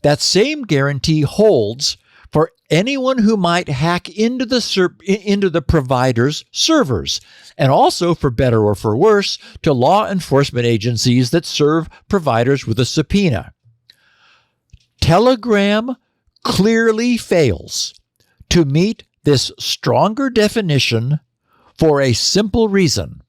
That same guarantee holds for anyone who might hack into the provider's servers, and also, for better or for worse, to law enforcement agencies that serve providers with a subpoena. Telegram clearly fails to meet this stronger definition for a simple reason.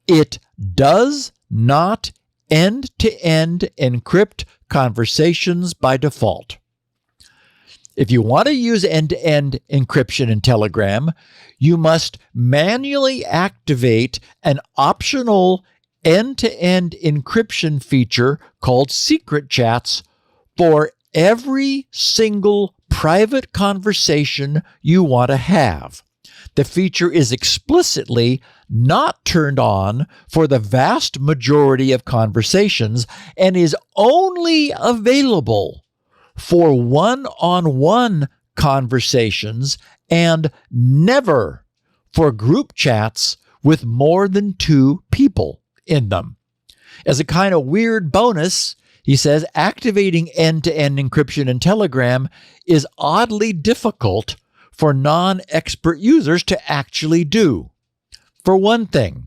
It does not end-to-end encrypt conversations by default. If you want to use end-to-end encryption in Telegram, you must manually activate an optional end-to-end encryption feature called secret chats for every single private conversation you want to have. The feature is explicitly not turned on for the vast majority of conversations and is only available for one-on-one conversations and never for group chats with more than 2 people in them. As a kind of weird bonus, he says activating end-to-end encryption in Telegram is oddly difficult for non-expert users to actually do. For one thing,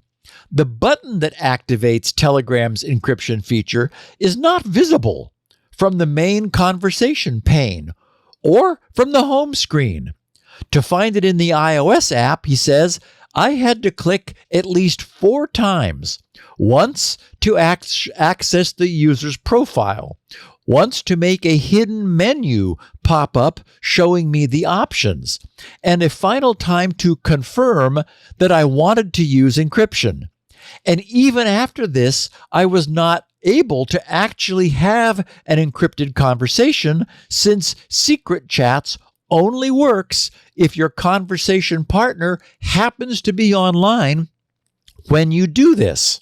the button that activates Telegram's encryption feature is not visible from the main conversation pane or from the home screen. To find it in the iOS app, he says, I had to click at least 4 times. Once to access the user's profile, once to make a hidden menu pop up showing me the options, and a final time to confirm that I wanted to use encryption. And even after this, I was not able to actually have an encrypted conversation since secret chats only works if your conversation partner happens to be online when you do this.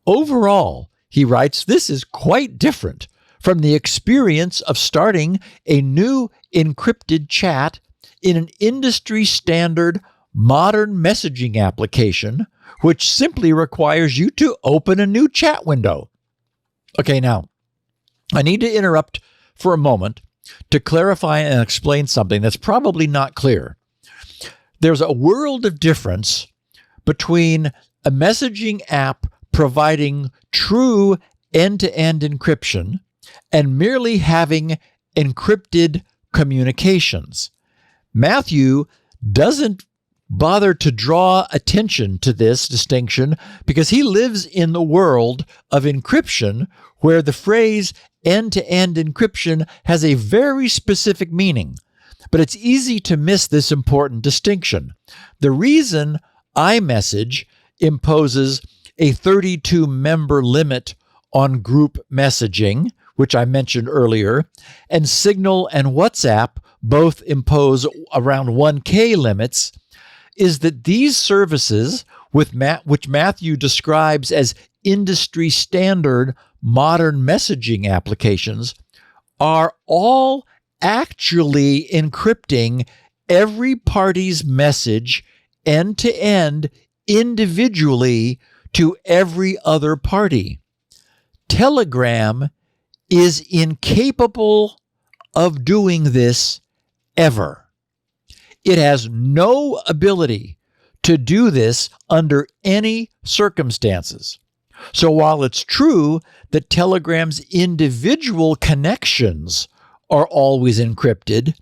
Overall, he writes, this is quite different from the experience of starting a new encrypted chat in an industry standard modern messaging application, which simply requires you to open a new chat window. Okay, now, I need to interrupt for a moment to clarify and explain something that's probably not clear. There's a world of difference between a messaging app providing true end-to-end encryption and merely having encrypted communications. Matthew doesn't bother to draw attention to this distinction because he lives in the world of encryption where the phrase end-to-end encryption has a very specific meaning. But it's easy to miss this important distinction. The reason iMessage imposes a 32-member limit on group messaging, which I mentioned earlier, and Signal and WhatsApp both impose around 1K limits, is that these services, which Matthew describes as industry standard modern messaging applications, are all actually encrypting every party's message end-to-end individually to every other party. Telegram is incapable of doing this ever. It has no ability to do this under any circumstances. So while it's true that Telegram's individual connections are always encrypted,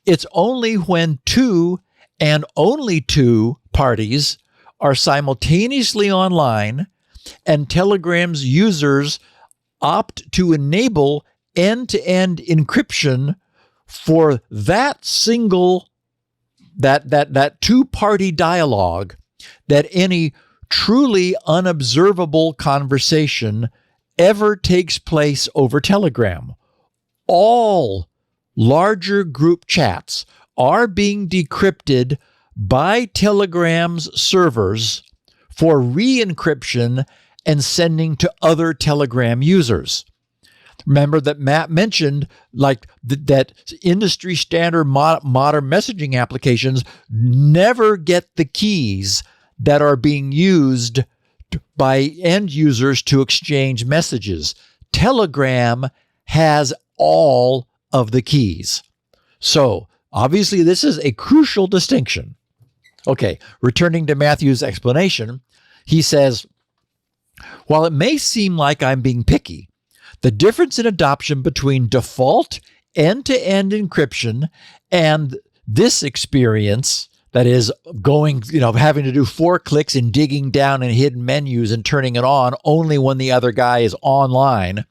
it's only when 2 and only 2 parties are simultaneously online and Telegram's users opt to enable end-to-end encryption for that single, that two-party dialogue, that any truly unobservable conversation ever takes place over Telegram. All larger group chats are being decrypted by Telegram's servers for re-encryption and sending to other Telegram users. Remember that Matt mentioned that industry standard modern messaging applications never get the keys that are being used by end users to exchange messages. Telegram has all of the keys. So obviously this is a crucial distinction. Okay, returning to Matthew's explanation, he says, while it may seem like I'm being picky, the difference in adoption between default end-to-end encryption and this experience, that is going, having to do 4 clicks and digging down in hidden menus and turning it on only when the other guy is online,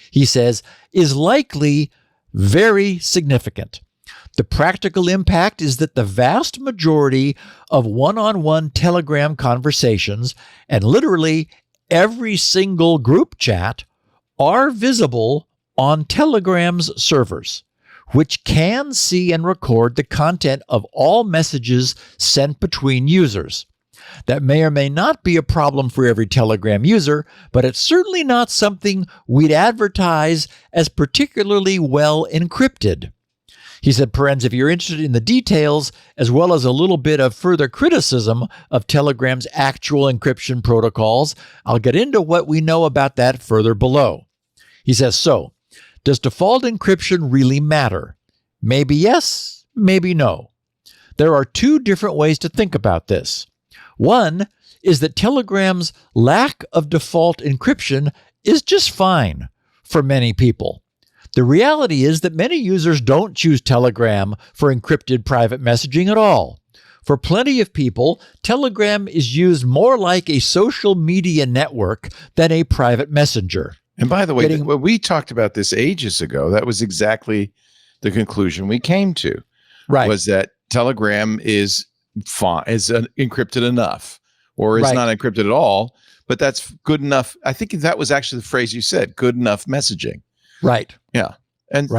he says, is likely very significant. The practical impact is that the vast majority of one-on-one Telegram conversations, and literally every single group chat, are visible on Telegram's servers, which can see and record the content of all messages sent between users. That may or may not be a problem for every Telegram user, but it's certainly not something we'd advertise as particularly well encrypted. He said, parens, if you're interested in the details, as well as a little bit of further criticism of Telegram's actual encryption protocols, I'll get into what we know about that further below. He says, so, does default encryption really matter? Maybe yes, maybe no. There are two different ways to think about this. One is that Telegram's lack of default encryption is just fine for many people. The reality is that many users don't choose Telegram for encrypted private messaging at all. For plenty of people, Telegram is used more like a social media network than a private messenger. And by the way, when we talked about this ages ago, that was exactly the conclusion we came to. Right. Was that Telegram is fine, is encrypted enough, or is not encrypted at all, but that's good enough. I think that was actually the phrase you said, good enough messaging. Right. Yeah. And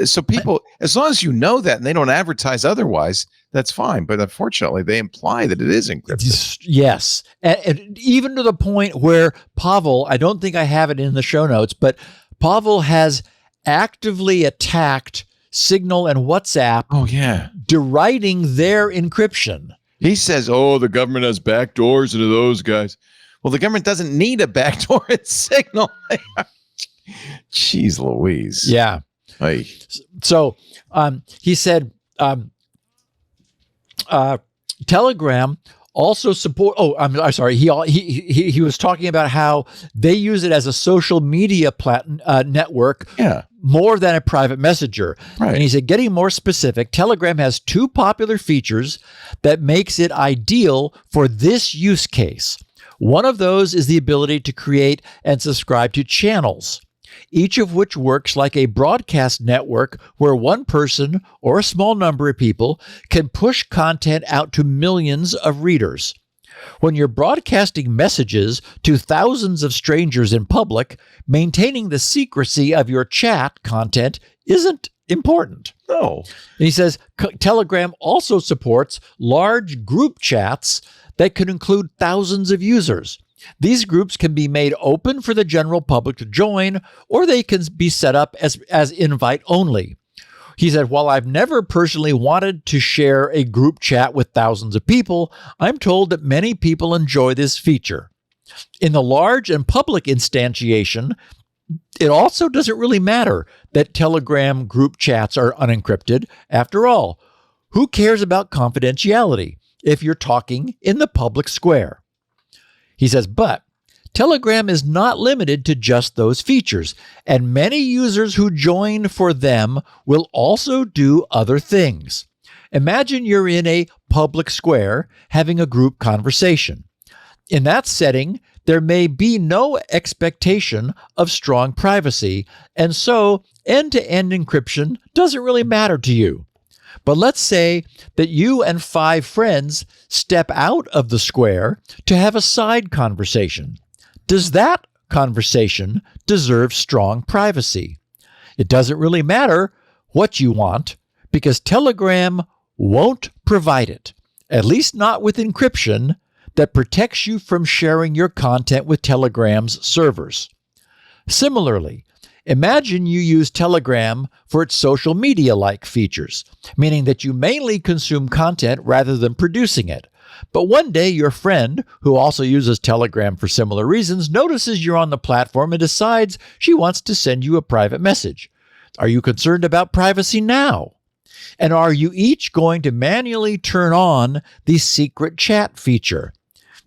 so people, as long as you know that and they don't advertise otherwise, that's fine. But unfortunately, they imply that it is encrypted. Yes. And even to the point where Pavel, I don't think I have it in the show notes, but Pavel has actively attacked Signal and WhatsApp. Oh, yeah. Deriding their encryption. He says, oh, the government has backdoors into those guys. Well, the government doesn't need a backdoor at Signal. Jeez Louise. Yeah. Hey. So he said Telegram also support. Oh, I'm sorry. He was talking about how they use it as a social media network more than a private messenger. Right. And he said, getting more specific, Telegram has two popular features that makes it ideal for this use case. One of those is the ability to create and subscribe to channels, each of which works like a broadcast network where one person or a small number of people can push content out to millions of readers. When you're broadcasting messages to thousands of strangers in public, maintaining the secrecy of your chat content isn't important. No. And he says Telegram also supports large group chats that can include thousands of users. These groups can be made open for the general public to join, or they can be set up as invite only. He said, while I've never personally wanted to share a group chat with thousands of people, I'm told that many people enjoy this feature. In the large and public instantiation, it also doesn't really matter that Telegram group chats are unencrypted. After all, who cares about confidentiality if you're talking in the public square? He says, but Telegram is not limited to just those features, and many users who join for them will also do other things. Imagine you're in a public square having a group conversation. In that setting, there may be no expectation of strong privacy, and so end-to-end encryption doesn't really matter to you. But let's say that you and 5 friends step out of the square to have a side conversation. Does that conversation deserve strong privacy? It doesn't really matter what you want because Telegram won't provide it, at least not with encryption that protects you from sharing your content with Telegram's servers. Similarly, imagine you use Telegram for its social media-like features, meaning that you mainly consume content rather than producing it. But one day your friend, who also uses Telegram for similar reasons, notices you're on the platform and decides she wants to send you a private message. Are you concerned about privacy now? And are you each going to manually turn on the secret chat feature?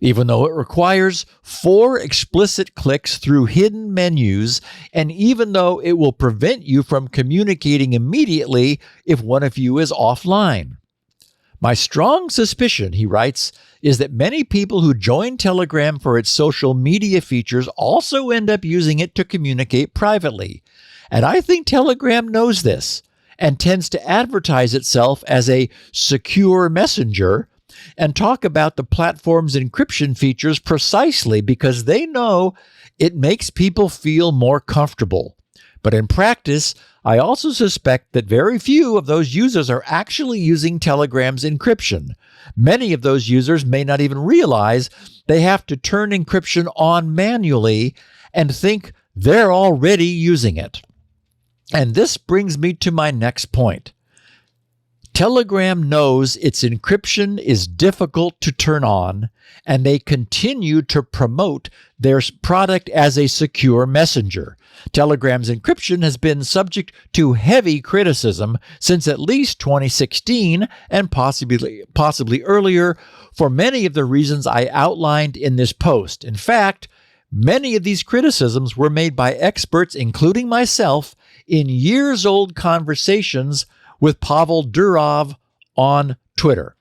Even though it requires 4 explicit clicks through hidden menus, and even though it will prevent you from communicating immediately if one of you is offline. My strong suspicion, he writes, is that many people who join Telegram for its social media features also end up using it to communicate privately. And I think Telegram knows this, and tends to advertise itself as a secure messenger and talk about the platform's encryption features precisely because they know it makes people feel more comfortable. But in practice, I also suspect that very few of those users are actually using Telegram's encryption. Many of those users may not even realize they have to turn encryption on manually and think they're already using it. And this brings me to my next point. Telegram knows its encryption is difficult to turn on, and they continue to promote their product as a secure messenger. Telegram's encryption has been subject to heavy criticism since at least 2016 and possibly earlier for many of the reasons I outlined in this post. In fact, many of these criticisms were made by experts, including myself, in years-old conversations with Pavel Durov on Twitter.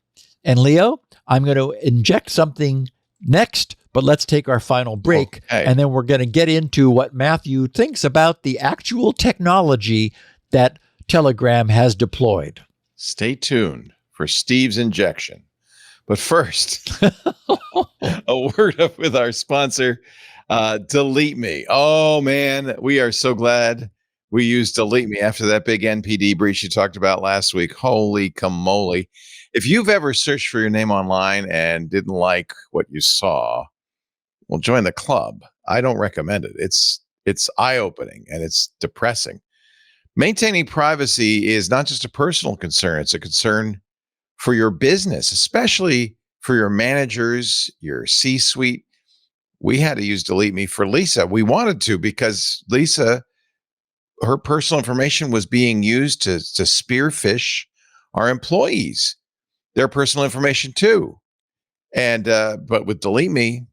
And Leo, I'm going to inject something next, but let's take our final break. Okay. And then we're going to get into what Matthew thinks about the actual technology that Telegram has deployed. Stay tuned for Steve's injection. But first, a word up with our sponsor, Delete Me. Oh, man, we are so glad we used Delete Me after that big NPD breach you talked about last week. Holy camole. If you've ever searched for your name online and didn't like what you saw, well, join the club. I don't recommend it. It's eye-opening and it's depressing. Maintaining privacy is not just a personal concern. It's a concern for your business, especially for your managers, your C-suite. We had to use Delete Me for Lisa. We wanted to because Lisa, her personal information was being used to spearfish our employees, their personal information too. And but with Delete Me,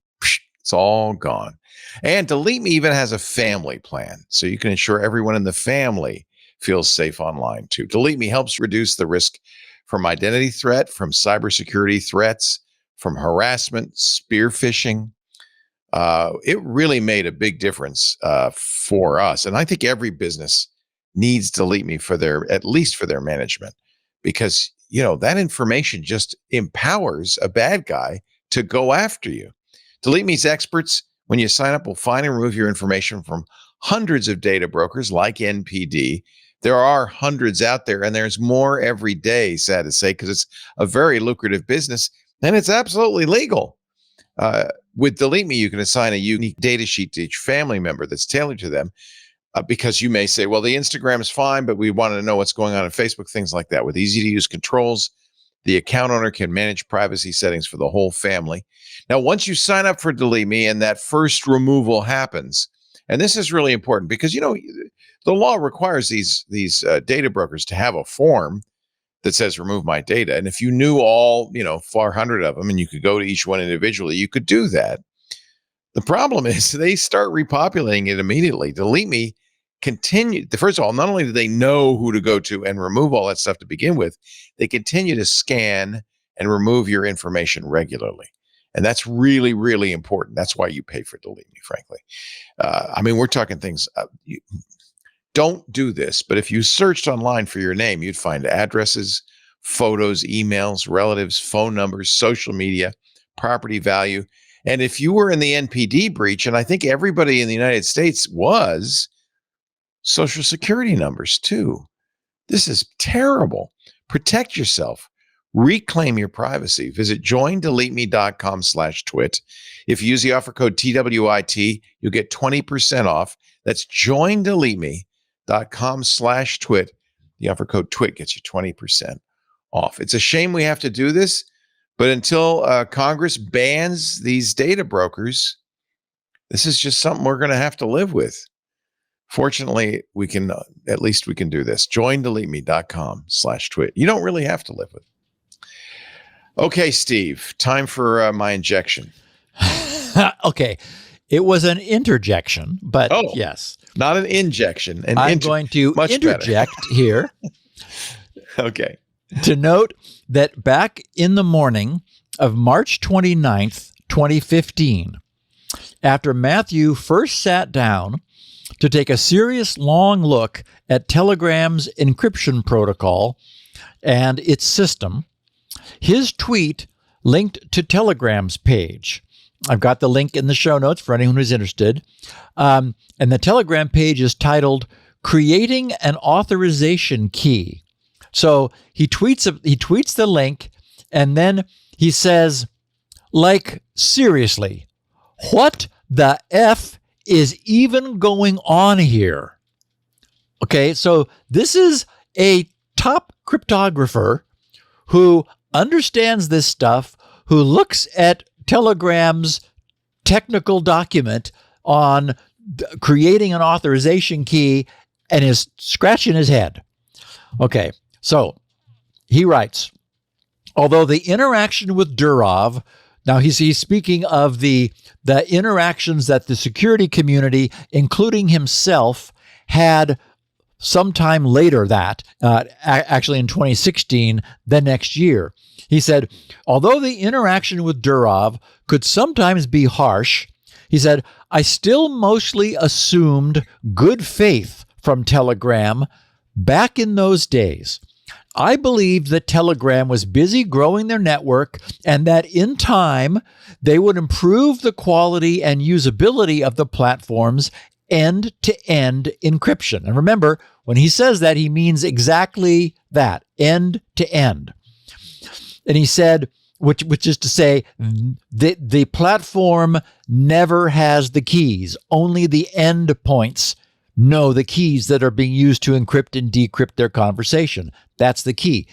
it's all gone. And Delete Me even has a family plan, so you can ensure everyone in the family feels safe online too. Delete Me helps reduce the risk from identity threat, from cybersecurity threats, from harassment, spear phishing. It really made a big difference for us. And I think every business needs Delete Me for at least for their management, because, you know, that information just empowers a bad guy to go after you. Delete Me's experts, when you sign up, will find and remove your information from hundreds of data brokers like NPD. There are hundreds out there, and there's more every day, sad to say, because it's a very lucrative business and it's absolutely legal. With Delete Me, you can assign a unique data sheet to each family member that's tailored to them, because you may say, well, the Instagram is fine, but we want to know what's going on Facebook, things like that. With easy-to-use controls, the account owner can manage privacy settings for the whole family. Now, once you sign up for Delete Me and that first removal happens, and this is really important because, you know, the law requires these data brokers to have a form that says remove my data. And if you knew all, 400 of them and you could go to each one individually, you could do that. The problem is they start repopulating it immediately. Delete Me continue. First of all, not only do they know who to go to and remove all that stuff to begin with, they continue to scan and remove your information regularly. And that's really, really important. That's why you pay for Delete Me, frankly. We're talking things. Don't do this, but if you searched online for your name, you'd find addresses, photos, emails, relatives, phone numbers, social media, property value. And if you were in the NPD breach, and I think everybody in the United States was, social security numbers too. This is terrible. Protect yourself. Reclaim your privacy. Visit joindeleteme.com/twit. If you use the offer code TWIT, you'll get 20% off. That's joindeleteme.com/twit. The offer code TWIT gets you 20% off. It's a shame we have to do this, but until Congress bans these data brokers, this is just something we're going to have to live with. Fortunately, we can at least we can do this. joindeleteme.com/twit. You don't really have to live with it. Okay, Steve, time for my injection. Okay. It was an interjection, but yes. Not an injection. I'm going to interject here. Okay. To note that back in the morning of March 29th, 2015, after Matthew first sat down to take a serious long look at Telegram's encryption protocol and its system. His tweet linked to Telegram's page. I've got the link in the show notes for anyone who's interested. And the Telegram page is titled Creating an Authorization Key. So he tweets the link, and then he says, like, seriously, what the F is even going on here? Okay, so this is a top cryptographer who understands this stuff, who looks at Telegram's technical document on creating an authorization key and is scratching his head. Okay, so he writes, although the interaction with Durov, now he's speaking of the interactions that the security community, including himself, had sometime later that, actually in 2016, the next year. He said, although the interaction with Durov could sometimes be harsh, he said, I still mostly assumed good faith from Telegram back in those days. I believed that Telegram was busy growing their network and that in time they would improve the quality and usability of the platform's end-to-end encryption. And remember, when he says that, he means exactly that, end-to-end. And he said, which is to say, the platform never has the keys. Only the endpoints know the keys that are being used to encrypt and decrypt their conversation. That's the key.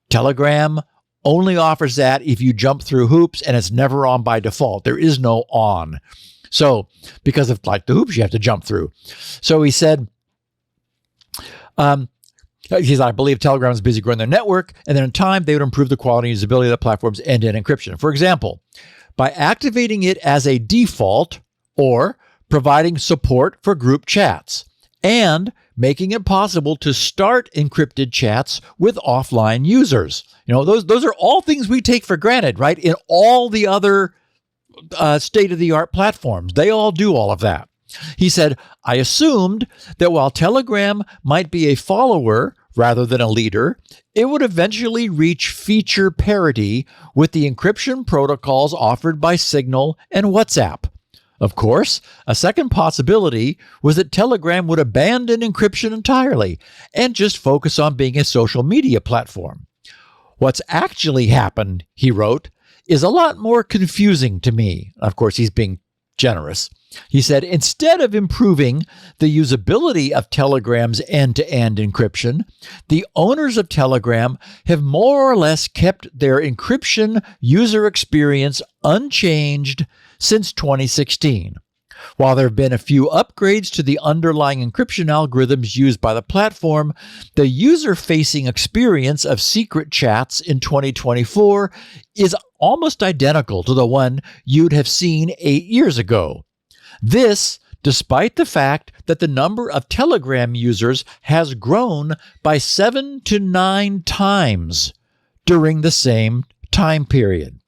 Telegram only offers that if you jump through hoops, and it's never on by default. There is no on. So, because of like the hoops you have to jump through. So he said, I believe Telegram is busy growing their network, and then in time, they would improve the quality and usability of the platform's end-to-end encryption. For example, by activating it as a default or providing support for group chats and making it possible to start encrypted chats with offline users. You know, those are all things we take for granted, right? In all the other state-of-the-art platforms, they all do all of that. He said, I assumed that while Telegram might be a follower rather than a leader, it would eventually reach feature parity with the encryption protocols offered by Signal and WhatsApp. Of course, a second possibility was that Telegram would abandon encryption entirely and just focus on being a social media platform. What's actually happened, he wrote, is a lot more confusing to me. Of course, he's being generous. He said, instead of improving the usability of Telegram's end-to-end encryption, the owners of Telegram have more or less kept their encryption user experience unchanged since 2016. While there have been a few upgrades to the underlying encryption algorithms used by the platform, the user-facing experience of secret chats in 2024 is almost identical to the one you'd have seen 8 years ago. This, despite the fact that the number of Telegram users has grown by 7 to 9 times during the same time period.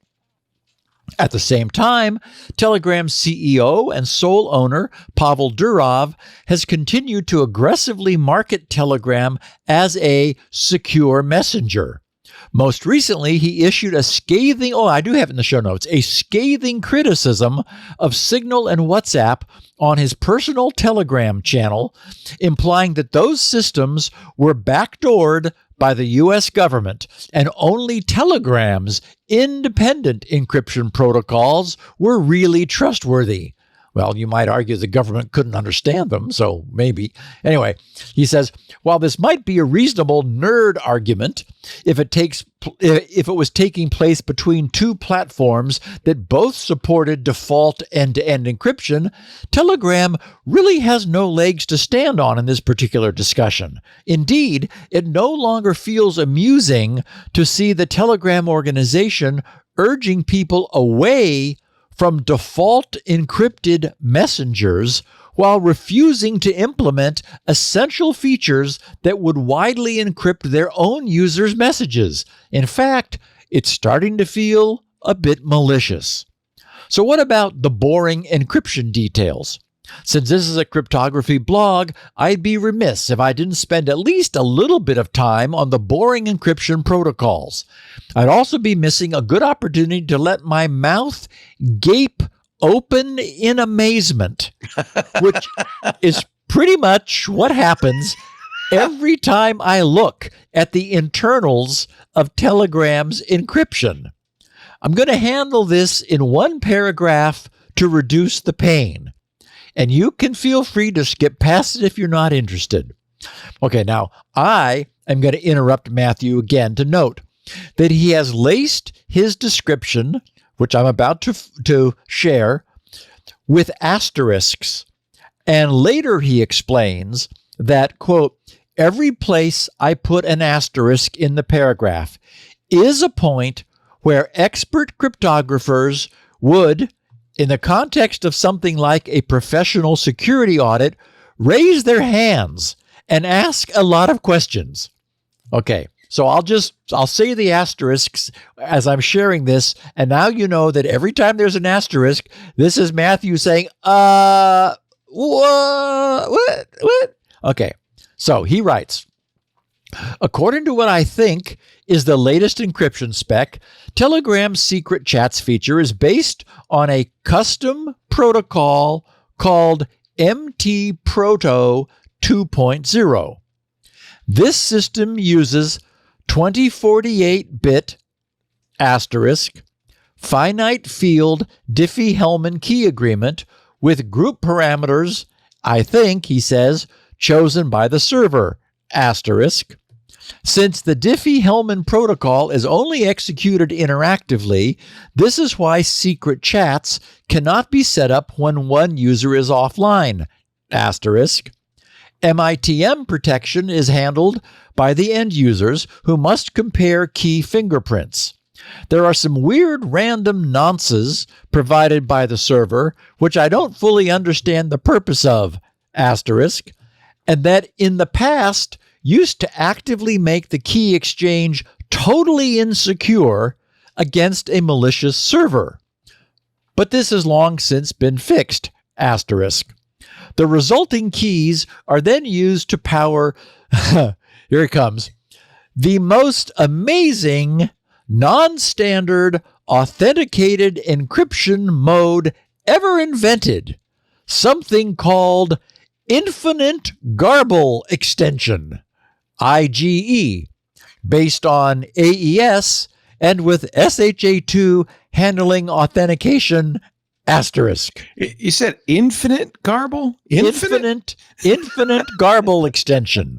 At the same time, Telegram's CEO and sole owner, Pavel Durov, has continued to aggressively market Telegram as a secure messenger. Most recently, he issued a scathing, I do have it in the show notes, a scathing criticism of Signal and WhatsApp on his personal Telegram channel, implying that those systems were backdoored by the U.S. government and only Telegram's independent encryption protocols were really trustworthy. Well, you might argue the government couldn't understand them, so maybe. Anyway, he says, while this might be a reasonable nerd argument, if it was taking place between two platforms that both supported default end-to-end encryption, Telegram really has no legs to stand on in this particular discussion. Indeed, it no longer feels amusing to see the Telegram organization urging people away from default encrypted messengers while refusing to implement essential features that would widely encrypt their own users' messages. In fact, it's starting to feel a bit malicious. So what about the boring encryption details? Since this is a cryptography blog, I'd be remiss if I didn't spend at least a little bit of time on the boring encryption protocols. I'd also be missing a good opportunity to let my mouth gape open in amazement, which is pretty much what happens every time I look at the internals of Telegram's encryption. I'm going to handle this in one paragraph to reduce the pain. And you can feel free to skip past it if you're not interested. Okay, now I am going to interrupt Matthew again to note that he has laced his description, which I'm about to share, with asterisks. And later he explains that, quote, every place I put an asterisk in the paragraph is a point where expert cryptographers would, in the context of something like a professional security audit, raise their hands and ask a lot of questions. Okay, so I'll say the asterisks as I'm sharing this, and now you know that every time there's an asterisk, this is Matthew saying, what? Okay, so he writes, according to what I think is the latest encryption spec, Telegram's secret chats feature is based on a custom protocol called MT-Proto 2.0. This system uses 2048-bit asterisk finite field Diffie-Hellman key agreement with group parameters, I think, he says, chosen by the server, asterisk. Since the Diffie-Hellman protocol is only executed interactively, this is why secret chats cannot be set up when one user is offline, asterisk. MITM protection is handled by the end users who must compare key fingerprints. There are some weird random nonces provided by the server, which I don't fully understand the purpose of, asterisk, and that in the past used to actively make the key exchange totally insecure against a malicious server. But this has long since been fixed, asterisk. The resulting keys are then used to power, here it comes, the most amazing, non-standard, authenticated encryption mode ever invented, something called Infinite Garble Extension, IGE, based on AES and with SHA-2 handling authentication, asterisk. You said infinite garble? Infinite Garble Extension.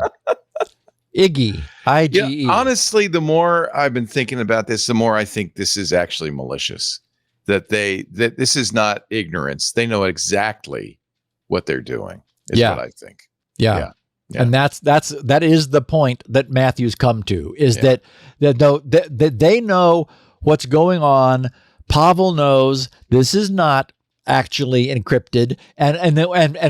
IGE, IGE. Yeah, honestly, the more I've been thinking about this, the more I think this is actually malicious. That this is not ignorance. They know exactly what they're doing, is what I think. Yeah. And that is the point that Matthew's come to, is that they know what's going on. Pavel knows this is not actually encrypted, and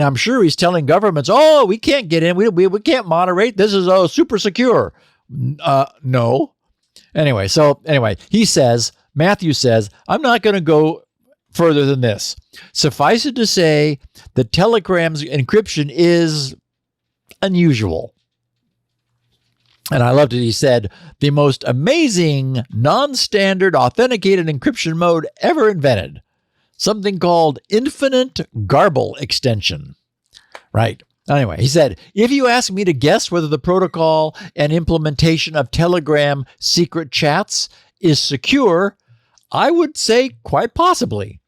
I'm sure he's telling governments, "Oh, we can't get in. We can't moderate. This is super secure." No. Anyway, Matthew says, "I'm not going to go further than this. Suffice it to say that Telegram's encryption is unusual." And I loved it. He said, the most amazing, non-standard, authenticated encryption mode ever invented. Something called Infinite Garble Extension. Right. Anyway, he said, if you ask me to guess whether the protocol and implementation of Telegram secret chats is secure, I would say quite possibly.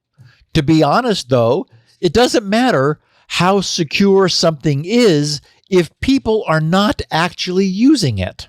To be honest, though, it doesn't matter how secure something is if people are not actually using it.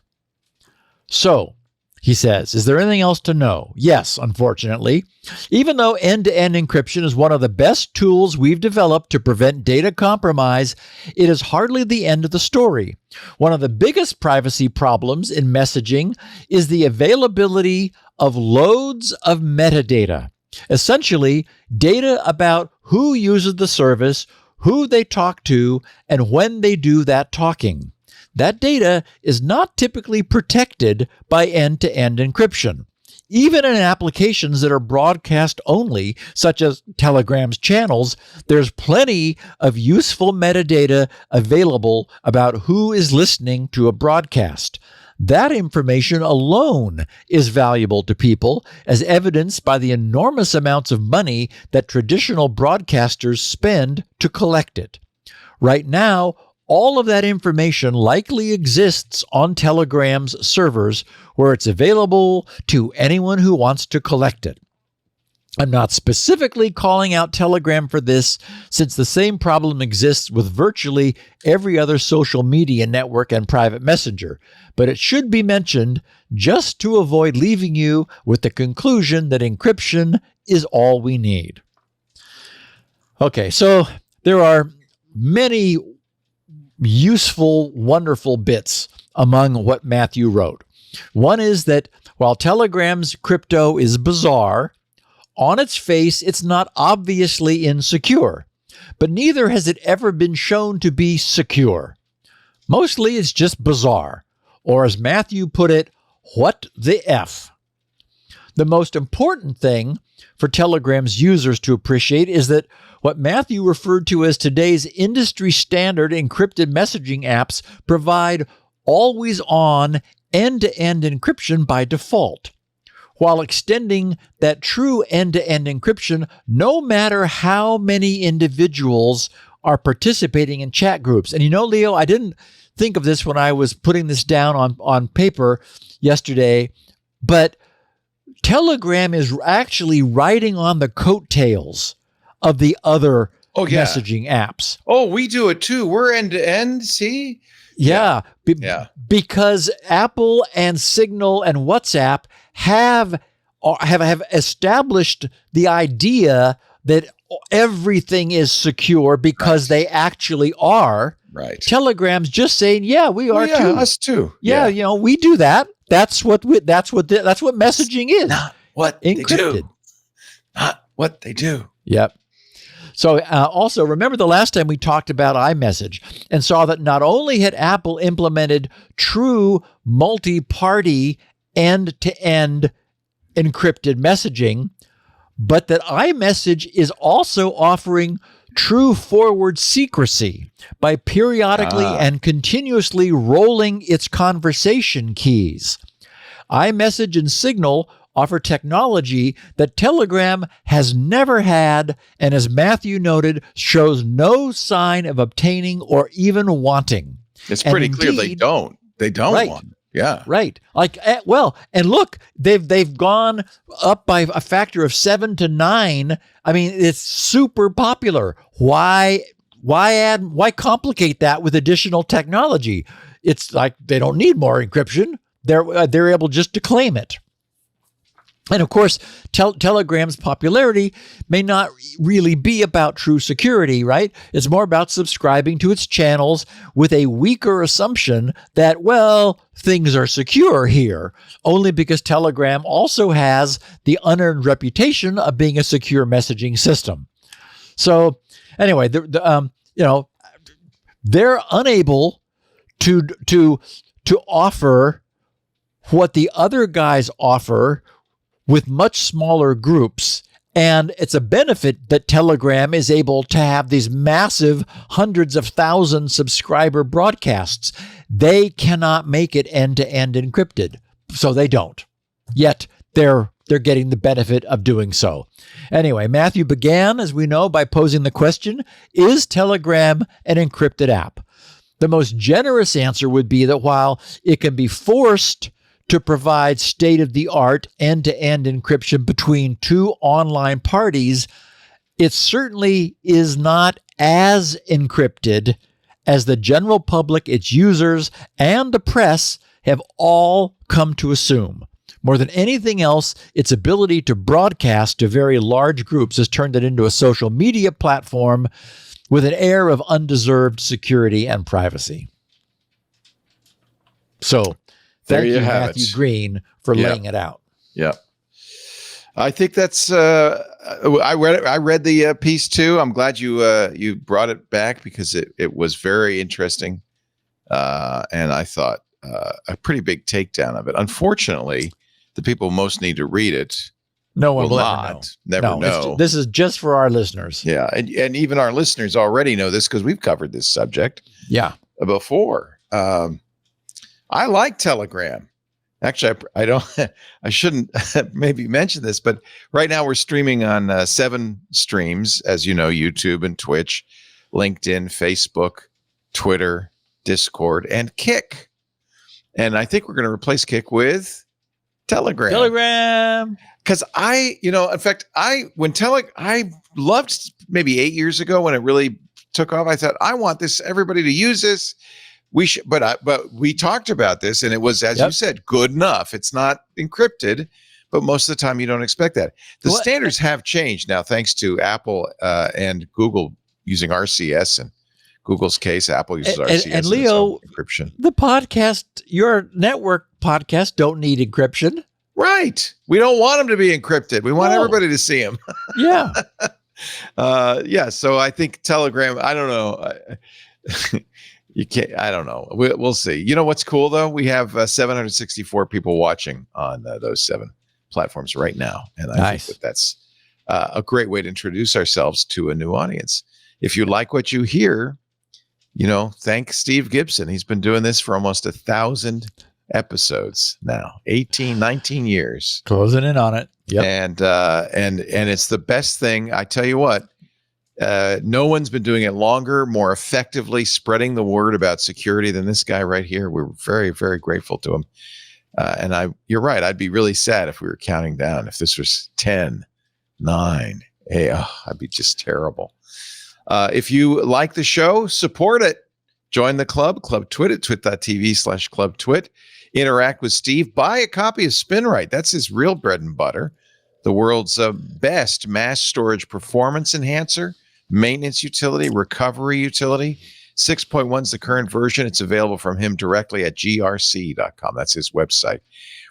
So, he says, is there anything else to know? Yes, unfortunately. Even though end-to-end encryption is one of the best tools we've developed to prevent data compromise, it is hardly the end of the story. One of the biggest privacy problems in messaging is the availability of loads of metadata. Essentially, data about who uses the service, who they talk to, and when they do that talking. That data is not typically protected by end-to-end encryption. Even in applications that are broadcast only, such as Telegram's channels, there's plenty of useful metadata available about who is listening to a broadcast. That information alone is valuable to people, as evidenced by the enormous amounts of money that traditional broadcasters spend to collect it. Right now, all of that information likely exists on Telegram's servers, where it's available to anyone who wants to collect it. I'm not specifically calling out Telegram for this, since the same problem exists with virtually every other social media network and private messenger, but it should be mentioned just to avoid leaving you with the conclusion that encryption is all we need. Okay, so there are many useful, wonderful bits among what Matthew wrote. One is that while Telegram's crypto is bizarre, on its face, it's not obviously insecure, but neither has it ever been shown to be secure. Mostly it's just bizarre, or as Matthew put it, what the F? The most important thing for Telegram's users to appreciate is that what Matthew referred to as today's industry standard encrypted messaging apps provide always-on end-to-end encryption by default, while extending that true end-to-end encryption no matter how many individuals are participating in chat groups. And you know, Leo, I didn't think of this when I was putting this down on paper yesterday, but Telegram is actually riding on the coattails of the other messaging apps. Oh, we do it too. We're end to end. See? Yeah. Because Apple and Signal and WhatsApp have established the idea that everything is secure because they actually are. Right. Telegram's just saying, yeah, we are too. Us too. Yeah, you know, we do that. That's what messaging is. Not what encrypted. They do. Not what they do. Yep. So also, remember the last time we talked about iMessage and saw that not only had Apple implemented true multi-party end-to-end encrypted messaging, but that iMessage is also offering true forward secrecy by periodically and continuously rolling its conversation keys. iMessage and Signal offer technology that Telegram has never had, and as Matthew noted, shows no sign of obtaining or even wanting. It's pretty clear they don't. They don't want it. Yeah. Right. Like, well, and look, they've gone up by a factor of 7 to 9. I mean, it's super popular. Why complicate that with additional technology? It's like they don't need more encryption. They're able just to claim it. And of course, Telegram's popularity may not really be about true security, right? It's more about subscribing to its channels with a weaker assumption that, well, things are secure here, only because Telegram also has the unearned reputation of being a secure messaging system. So anyway, they're unable to offer what the other guys offer with much smaller groups. And it's a benefit that Telegram is able to have these massive hundreds of thousands subscriber broadcasts. They cannot make it end-to-end encrypted, so they don't. Yet they're getting the benefit of doing so. Anyway, Matthew began, as we know, by posing the question, is Telegram an encrypted app? The most generous answer would be that while it can be forced to provide state-of-the-art end-to-end encryption between two online parties, it certainly is not as encrypted as the general public, its users, and the press have all come to assume. More than anything else, its ability to broadcast to very large groups has turned it into a social media platform with an air of undeserved security and privacy. So, thank you, Matthew Green, for laying it out. Yeah. I think that's, I read the piece too. I'm glad you brought it back because it was very interesting. And I thought a pretty big takedown of it. Unfortunately, the people who most need to read it No one will will never know. This is just for our listeners. Yeah, and even our listeners already know this because we've covered this subject before. I like Telegram. Actually, I don't. I shouldn't maybe mention this, but right now we're streaming on 7 streams, as you know, YouTube and Twitch, LinkedIn, Facebook, Twitter, Discord, and Kick. And I think we're going to replace Kick with Telegram. Because I loved maybe 8 years ago when it really took off. I thought, I want everybody to use this. We should, but we talked about this, and it was, as you said, good enough. It's not encrypted, but most of the time you don't expect that. The standards have changed now, thanks to Apple and Google using RCS. And Google's case, Apple uses RCS and Leo, encryption. The podcast, your network podcasts, don't need encryption. Right. We don't want them to be encrypted. We want everybody to see them. Yeah. So I think Telegram, I don't know. You can't, I don't know. We'll see. You know what's cool though? We have 764 people watching on those 7 platforms right now. And I think that's a great way to introduce ourselves to a new audience. If you like what you hear, thank Steve Gibson. He's been doing this for almost 1,000 episodes now, 19 years. Closing in on it. Yep. And it's the best thing. I tell you what, no one's been doing it longer, more effectively spreading the word about security than this guy right here. We're very, very grateful to him. And you're right. I'd be really sad if we were counting down. If this was 10, 9, 8, I'd be just terrible. If you like the show, support it. Join the club, Club Twit at twit.tv/clubtwit. Interact with Steve. Buy a copy of SpinRite. That's his real bread and butter. The world's best mass storage performance enhancer, maintenance utility, recovery utility. 6.1 is the current version. It's available from him directly at grc.com. That's his website.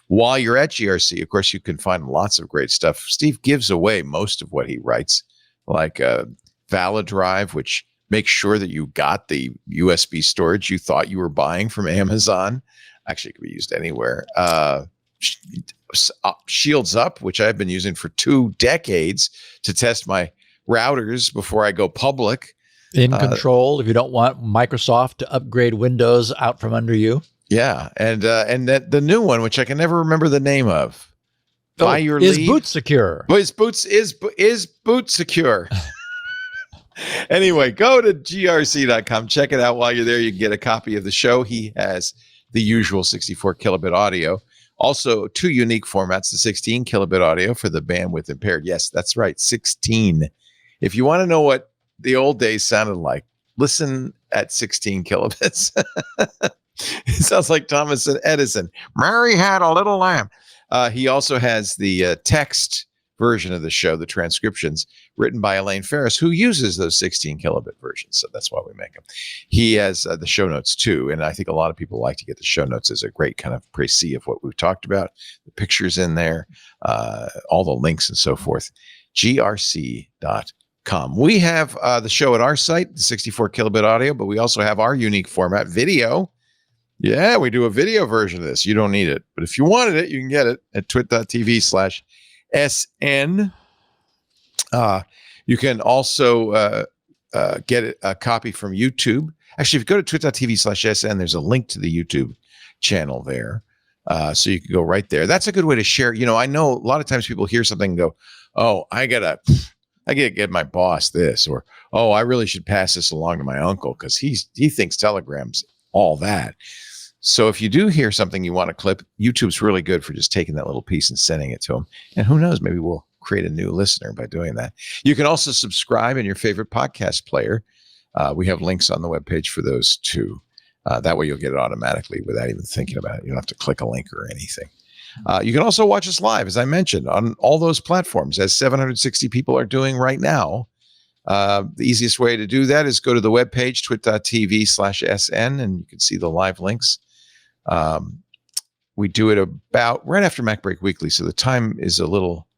While you're at GRC, of course, you can find lots of great stuff. Steve gives away most of what he writes, like Valid Drive, which makes sure that you got the USB storage you thought you were buying from Amazon. Actually, it can be used anywhere. Shields Up, which I've been using for 2 decades to test my routers before I go public. In control, if you don't want Microsoft to upgrade Windows out from under you. Yeah, and that the new one, which I can never remember the name of. Buy your is lead. Boot Secure. Is Boot Secure. Anyway, go to grc.com. Check it out while you're there. You can get a copy of the show. He has the usual 64 kilobit audio. Also, 2 unique formats, the 16 kilobit audio for the bandwidth impaired. Yes, that's right, 16. If you want to know what the old days sounded like, listen at 16 kilobits. It sounds like Thomas Edison. Mary had a little lamb. He also has the text version of the show, the transcriptions, written by Elaine Ferris, who uses those 16 kilobit versions. So that's why we make them. He has the show notes too. And I think a lot of people like to get the show notes as a great kind of précis of what we've talked about. The pictures in there, all the links and so forth. grc.com. We have the show at our site, the 64 kilobit audio, but we also have our unique format, video. Yeah, we do a video version of this. You don't need it. But if you wanted it, you can get it at twit.tv/SN. You can also get a copy from YouTube. Actually, if you go to twit.tv/SN, there's a link to the YouTube channel there. So you can go right there. That's a good way to share. I know a lot of times people hear something and go, oh, I gotta get my boss this, or, oh, I really should pass this along to my uncle because he thinks Telegram's all that. So if you do hear something you want to clip, YouTube's really good for just taking that little piece and sending it to them. And who knows, maybe we'll create a new listener by doing that. You can also subscribe in your favorite podcast player. We have links on the webpage for those too. That way you'll get it automatically without even thinking about it. You don't have to click a link or anything. You can also watch us live, as I mentioned, on all those platforms, as 760 people are doing right now. The easiest way to do that is go to the webpage, twit.tv/SN, and you can see the live links. We do it about right after MacBreak Weekly, so the time is a little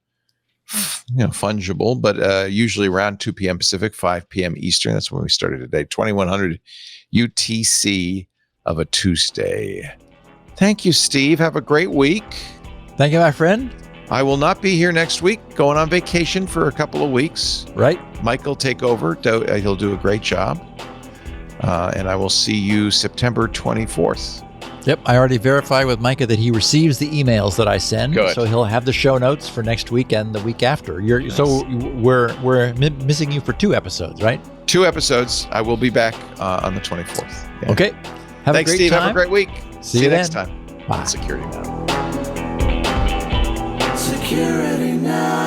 fungible, but usually around 2 p.m. Pacific, 5 p.m. Eastern. That's when we started today, 2100 UTC of a Tuesday. Thank you, Steve. Have a great week. Thank you, my friend. I will not be here next week, going on vacation for a couple of weeks. Right. Mike will take over. He'll do a great job. And I will see you September 24th. Yep, I already verified with Micah that he receives the emails that I send. Good. So he'll have the show notes for next week and the week after. Nice. So we're missing you for 2 episodes, right? 2 episodes. I will be back on the 24th. Yeah. Okay. Have Thanks, a great Steve. time. Have a great week. See you next then. time. Bye. Security Now. Security Now.